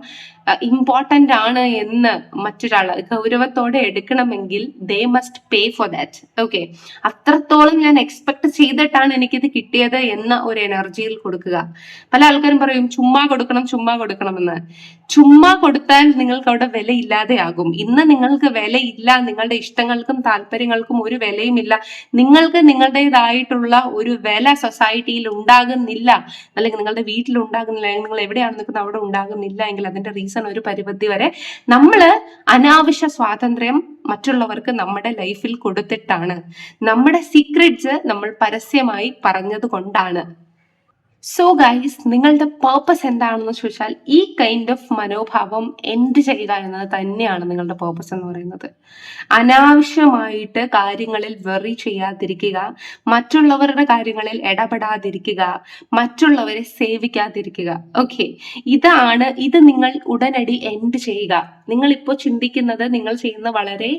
ഇമ്പോർട്ടൻ്റ് ആണ് എന്ന് മറ്റൊരാൾ ഗൗരവത്തോടെ എടുക്കണമെങ്കിൽ they must pay for that. Okay, അത്രത്തോളം ഞാൻ എക്സ്പെക്ട് ചെയ്തിട്ടാണ് എനിക്കിത് കിട്ടിയത് എന്ന ഒരു എനർജിയിൽ കൊടുക്കുക. പല ആൾക്കാരും പറയും ചുമ്മാ കൊടുക്കണം, ചുമ്മാ കൊടുക്കണമെന്ന്. ചുമ്മാ കൊടുത്താൽ നിങ്ങൾക്ക് അവിടെ വിലയില്ലാതെയാകും. ഇന്ന് നിങ്ങൾക്ക് വിലയില്ല, നിങ്ങളുടെ ഇഷ്ടങ്ങൾക്കും താല്പര്യങ്ങൾക്കും ഒരു വിലയുമില്ല, നിങ്ങൾക്ക് നിങ്ങളുടേതായിട്ടുള്ള ഒരു വില സൊസൈറ്റിയിൽ ഉണ്ടാകുന്നില്ല, അല്ലെങ്കിൽ നിങ്ങളുടെ വീട്ടിൽ ഉണ്ടാകുന്നില്ല, നിങ്ങൾ എവിടെയാണ് നിൽക്കുന്നത് അവിടെ ഉണ്ടാകുന്നില്ല എങ്കിൽ അതിന്റെ റീസൺ ഒരു പരിധി വരെ നമ്മള് അനാവശ്യ സ്വാതന്ത്ര്യം മറ്റുള്ളവർക്ക് നമ്മുടെ ലൈഫിൽ കൊടുത്തിട്ടാണ്. നമ്മുടെ സീക്രറ്റ്സ് നമ്മൾ പരസ്യമായി പറഞ്ഞത് കൊണ്ടാണ്. സോ ഗൈസ്, നിങ്ങളുടെ പേർപ്പസ് എന്താണെന്ന് ചോദിച്ചാൽ ഈ കൈൻഡ് ഓഫ് മനോഭാവം എൻഡ് ചെയ്യുക എന്നത് തന്നെയാണ് നിങ്ങളുടെ പേർപ്പസ് എന്ന് പറയുന്നത്. അനാവശ്യമായിട്ട് കാര്യങ്ങളിൽ വെറി ചെയ്യാതിരിക്കുക, മറ്റുള്ളവരുടെ കാര്യങ്ങളിൽ ഇടപെടാതിരിക്കുക, മറ്റുള്ളവരെ സേവിക്കാതിരിക്കുക. ഓക്കെ, ഇത് നിങ്ങൾ ഉടനടി എൻഡ് ചെയ്യുക. നിങ്ങൾ ഇപ്പോൾ ചിന്തിക്കുന്നത് നിങ്ങൾ ചെയ്യുന്ന വളരെ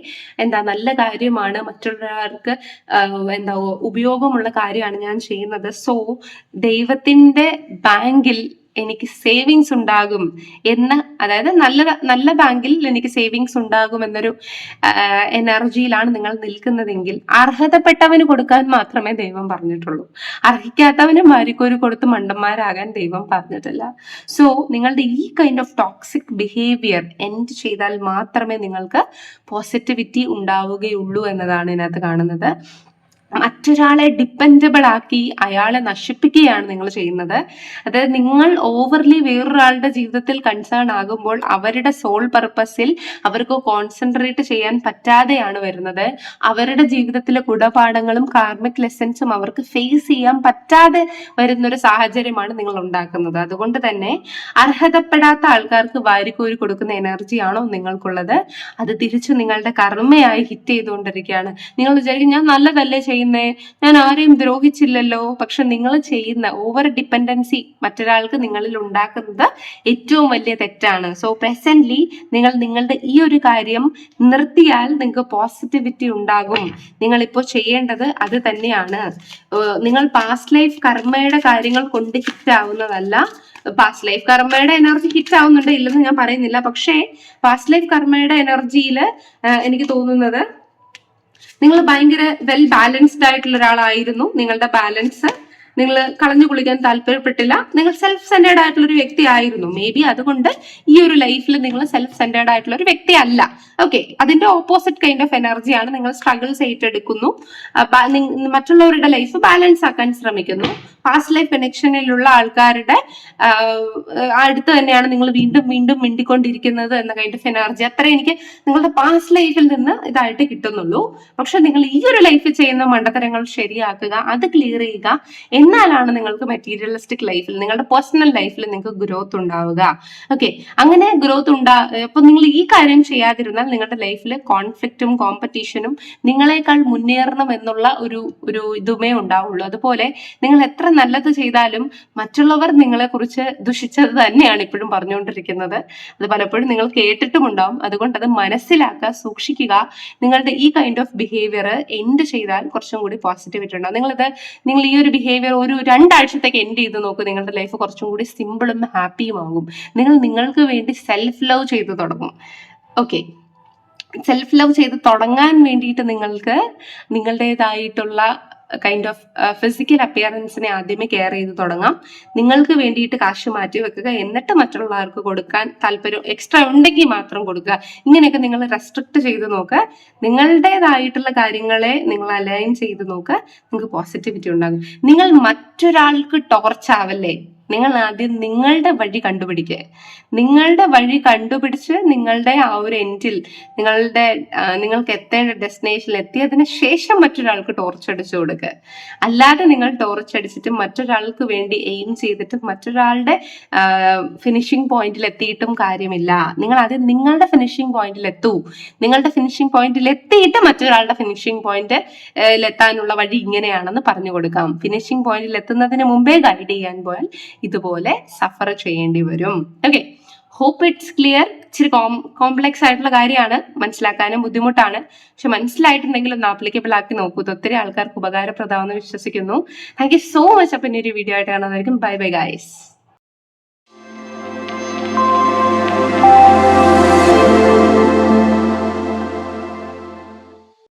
നല്ല കാര്യമാണ്, മറ്റുള്ളവർക്ക് ഉപയോഗമുള്ള കാര്യമാണ് ഞാൻ ചെയ്യുന്നത്. സോ ദൈവത്തിന്റെ ബാങ്കിൽ എനിക്ക് സേവിങ്സ് ഉണ്ടാകും അതായത് നല്ല ബാങ്കിൽ എനിക്ക് സേവിങ്സ് ഉണ്ടാകും എന്നൊരു എനർജിയിലാണ് നിങ്ങൾ നിൽക്കുന്നതെങ്കിൽ അർഹതപ്പെട്ടവന് കൊടുക്കാൻ മാത്രമേ ദൈവം പറഞ്ഞിട്ടുള്ളൂ. അർഹിക്കാത്തവന് മാരിക്കോരി കൊടുത്ത് മണ്ടന്മാരാകാൻ ദൈവം പറഞ്ഞിട്ടില്ല. സോ നിങ്ങളുടെ ഈ kind of toxic behaviour end ചെയ്താൽ മാത്രമേ നിങ്ങൾക്ക് പോസിറ്റിവിറ്റി ഉണ്ടാവുകയുള്ളൂ എന്നതാണ് ഇതിനകത്ത് കാണുന്നത്. മറ്റൊരാളെ ഡിപ്പെൻഡബിൾ ആക്കി അയാളെ നശിപ്പിക്കുകയാണ് നിങ്ങൾ ചെയ്യുന്നത്. അതായത് നിങ്ങൾ ഓവർലി വേറൊരാളുടെ ജീവിതത്തിൽ കൺസേൺ ആകുമ്പോൾ അവരുടെ സോൾ പർപ്പസിൽ അവർക്ക് കോൺസെൻട്രേറ്റ് ചെയ്യാൻ പറ്റാതെയാണ് വരുന്നത്. അവരുടെ ജീവിതത്തിലെ ഗുണപാഠങ്ങളും കാർമിക് ലെസൺസും അവർക്ക് ഫേസ് ചെയ്യാൻ പറ്റാതെ വരുന്നൊരു സാഹചര്യമാണ് നിങ്ങൾ ഉണ്ടാക്കുന്നത്. അതുകൊണ്ട് തന്നെ അർഹതപ്പെടാത്ത ആൾക്കാർക്ക് വാരിക്കോരി കൊടുക്കുന്ന എനർജിയാണോ നിങ്ങൾക്കുള്ളത്, അത് തിരിച്ചു നിങ്ങളുടെ കർമ്മയായി ഹിറ്റ് ചെയ്തുകൊണ്ടിരിക്കുകയാണ്. നിങ്ങൾ വിചാരിക്കും ഞാൻ നല്ലതല്ലേ ചെയ്യുന്നേ, ഞാൻ ആരെയും ദ്രോഹിച്ചില്ലല്ലോ. പക്ഷെ നിങ്ങൾ ചെയ്യുന്ന ഓവർ ഡിപ്പെൻഡൻസി മറ്റൊരാൾക്ക് നിങ്ങളിൽ ഉണ്ടാക്കുന്നത് ഏറ്റവും വലിയ തെറ്റാണ്. സോ പ്രസന്റ്ലി നിങ്ങൾ നിങ്ങളുടെ ഈ ഒരു കാര്യം നിർത്തിയാൽ നിങ്ങൾക്ക് പോസിറ്റിവിറ്റി ഉണ്ടാകും. നിങ്ങൾ ഇപ്പോൾ ചെയ്യേണ്ടത് അത് തന്നെയാണ്. നിങ്ങൾ പാസ്റ്റ് ലൈഫ് കർമ്മയുടെ കാര്യങ്ങൾ കൊണ്ട് ഹിറ്റ് ആവുന്നതല്ല. പാസ്റ്റ് ലൈഫ് കർമ്മയുടെ എനർജി ഹിറ്റ് ആവുന്നുണ്ട്, ഇല്ലെന്ന് ഞാൻ പറയുന്നില്ല. പക്ഷേ പാസ്റ്റ് ലൈഫ് കർമ്മയുടെ എനർജിയിൽ എനിക്ക് തോന്നുന്നത് നിങ്ങൾ ഭയങ്കര വെൽ ബാലൻസ്ഡ് ആയിട്ടുള്ള ഒരാളായിരുന്നു. നിങ്ങളുടെ ബാലൻസ് നിങ്ങൾ കളഞ്ഞു കുളിക്കാൻ താല്പര്യപ്പെട്ടില്ല, നിങ്ങൾ സെൽഫ് സെന്റേർഡ് ആയിട്ടുള്ള ഒരു വ്യക്തി ആയിരുന്നു. മേ ബി അതുകൊണ്ട് ഈ ഒരു ലൈഫിൽ നിങ്ങൾ സെൽഫ് സെന്റേർഡ് ആയിട്ടുള്ള ഒരു വ്യക്തി അല്ല. ഓക്കെ, അതിന്റെ ഓപ്പോസിറ്റ് കൈൻഡ് ഓഫ് എനർജിയാണ്. നിങ്ങൾ സ്ട്രഗിൾസ് ഏറ്റെടുക്കുന്നു, മറ്റുള്ളവരുടെ ലൈഫ് ബാലൻസ് ആക്കാൻ ശ്രമിക്കുന്നു. പാസ്റ്റ് ലൈഫ് കണക്ഷനിലുള്ള ആൾക്കാരുടെ അടുത്ത് തന്നെയാണ് നിങ്ങൾ വീണ്ടും വീണ്ടും മിണ്ടിക്കൊണ്ടിരിക്കുന്നത് എന്ന കൈൻഡ് ഓഫ് എനർജി. അത്ര എനിക്ക് നിങ്ങളുടെ പാസ്റ്റ് ലൈഫിൽ നിന്ന് ഇതായിട്ട് കിട്ടുന്നുള്ളൂ. പക്ഷെ നിങ്ങൾ ഈ ഒരു ലൈഫിൽ ചെയ്യുന്ന മണ്ടത്തരങ്ങൾ ശരിയാക്കുക, അത് ക്ലിയർ ചെയ്യുക. എന്നാലാണ് നിങ്ങൾക്ക് മെറ്റീരിയലിസ്റ്റിക് ലൈഫിൽ, നിങ്ങളുടെ പേഴ്സണൽ ലൈഫിൽ നിങ്ങൾക്ക് ഗ്രോത്ത് ഉണ്ടാവുക. ഓക്കെ, അങ്ങനെ ഗ്രോത്ത് അപ്പൊ നിങ്ങൾ ഈ കാര്യം ചെയ്യാതിരുന്നാൽ നിങ്ങളുടെ ലൈഫിൽ കോൺഫ്ലിക്റ്റും കോമ്പറ്റീഷനും നിങ്ങളെക്കാൾ മുന്നേറണം എന്നുള്ള ഒരു ഇതുമേ ഉണ്ടാവുള്ളൂ. അതുപോലെ നിങ്ങൾ എത്ര നല്ലത് ചെയ്താലും മറ്റുള്ളവർ നിങ്ങളെ കുറിച്ച് ദുഷിച്ചത് തന്നെയാണ് ഇപ്പോഴും പറഞ്ഞുകൊണ്ടിരിക്കുന്നത്. അത് പലപ്പോഴും നിങ്ങൾ കേട്ടിട്ടുമുണ്ടാവും. അതുകൊണ്ട് അത് മനസ്സിലാക്കുക, സൂക്ഷിക്കുക. നിങ്ങളുടെ ഈ കൈൻഡ് ഓഫ് ബിഹേവിയർ എൻഡ് ചെയ്താൽ കുറച്ചും കൂടി പോസിറ്റിവിറ്റി ഉണ്ടാവും. നിങ്ങൾ ഈ ഒരു ബിഹേവിയർ ഒരു 2 ആഴ്ചത്തേക്ക് എൻഡ് ചെയ്ത് നോക്കൂ, നിങ്ങളുടെ ലൈഫ് കുറച്ചും കൂടി സിമ്പിളും ഹാപ്പിയും ആകും. നിങ്ങൾക്ക് വേണ്ടി സെൽഫ് ലവ് ചെയ്ത് തുടങ്ങും. ഓക്കെ, സെൽഫ് ലവ് ചെയ്ത് തുടങ്ങാൻ വേണ്ടിയിട്ട് നിങ്ങൾക്ക് നിങ്ങളുടേതായിട്ടുള്ള കൈൻഡ് ഓഫ് ഫിസിക്കൽ അപ്പിയറൻസിനെ ആദ്യമേ കെയർ ചെയ്ത് തുടങ്ങാം. നിങ്ങൾക്ക് വേണ്ടിയിട്ട് കാശ് മാറ്റി വെക്കുക, എന്നിട്ട് മറ്റുള്ളവർക്ക് കൊടുക്കാൻ താല്പര്യം എക്സ്ട്രാ ഉണ്ടെങ്കിൽ മാത്രം കൊടുക്കുക. ഇങ്ങനെയൊക്കെ നിങ്ങൾ റെസ്ട്രിക്ട് ചെയ്ത് നോക്കുക. നിങ്ങളുടേതായിട്ടുള്ള കാര്യങ്ങളെ നിങ്ങൾ അലൈൻ ചെയ്ത് നോക്കുക, നിങ്ങൾക്ക് പോസിറ്റിവിറ്റി ഉണ്ടാകും. നിങ്ങൾ മറ്റൊരാൾക്ക് ടോർച്ചാവല്ലേ. നിങ്ങൾ ആദ്യം നിങ്ങളുടെ വഴി കണ്ടുപിടിക്കുക. നിങ്ങളുടെ വഴി കണ്ടുപിടിച്ച് നിങ്ങളുടെ ആ ഒരു എൻഡിൽ നിങ്ങൾക്ക് എത്തേണ്ട ഡെസ്റ്റിനേഷനിൽ എത്തിയതിന് ശേഷം മറ്റൊരാൾക്ക് ടോർച്ച് അടിച്ചു കൊടുക്കുക. അല്ലാതെ നിങ്ങൾ ടോർച്ച് അടിച്ചിട്ട് മറ്റൊരാൾക്ക് വേണ്ടി എയിം ചെയ്തിട്ട് മറ്റൊരാളുടെ ഫിനിഷിംഗ് പോയിന്റിൽ എത്തിയിട്ടും കാര്യമില്ല. നിങ്ങൾ ആദ്യം നിങ്ങളുടെ ഫിനിഷിംഗ് പോയിന്റിൽ എത്തൂ. നിങ്ങളുടെ ഫിനിഷിംഗ് പോയിന്റിൽ എത്തിയിട്ട് മറ്റൊരാളുടെ ഫിനിഷിംഗ് പോയിന്റിൽ എത്താനുള്ള വഴി ഇങ്ങനെയാണെന്ന് പറഞ്ഞു കൊടുക്കാം. ഫിനിഷിംഗ് പോയിന്റിൽ എത്തുന്നതിന് മുമ്പേ ഗൈഡ് ചെയ്യാൻ പോയാൽ ഇതുപോലെ സഫർ ചെയ്യേണ്ടി വരും. Okay, hope it's clear. ഇച്ചിരി കോംപ്ലക്സ് ആയിട്ടുള്ള കാര്യമാണ്, മനസ്സിലാക്കാനും ബുദ്ധിമുട്ടാണ്. പക്ഷെ മനസ്സിലായിട്ടുണ്ടെങ്കിൽ ഒന്ന് ആപ്ലിക്കബിൾ ആക്കി നോക്കൂ. ഇത് ഒത്തിരി ആൾക്കാർക്ക് ഉപകാരപ്രദമാണെന്ന് വിശ്വസിക്കുന്നു. Thank you so much. അപ്പം ഇനി ഒരു വീഡിയോ ആയിട്ട് കാണുന്നതായിരിക്കും. Bye bye guys.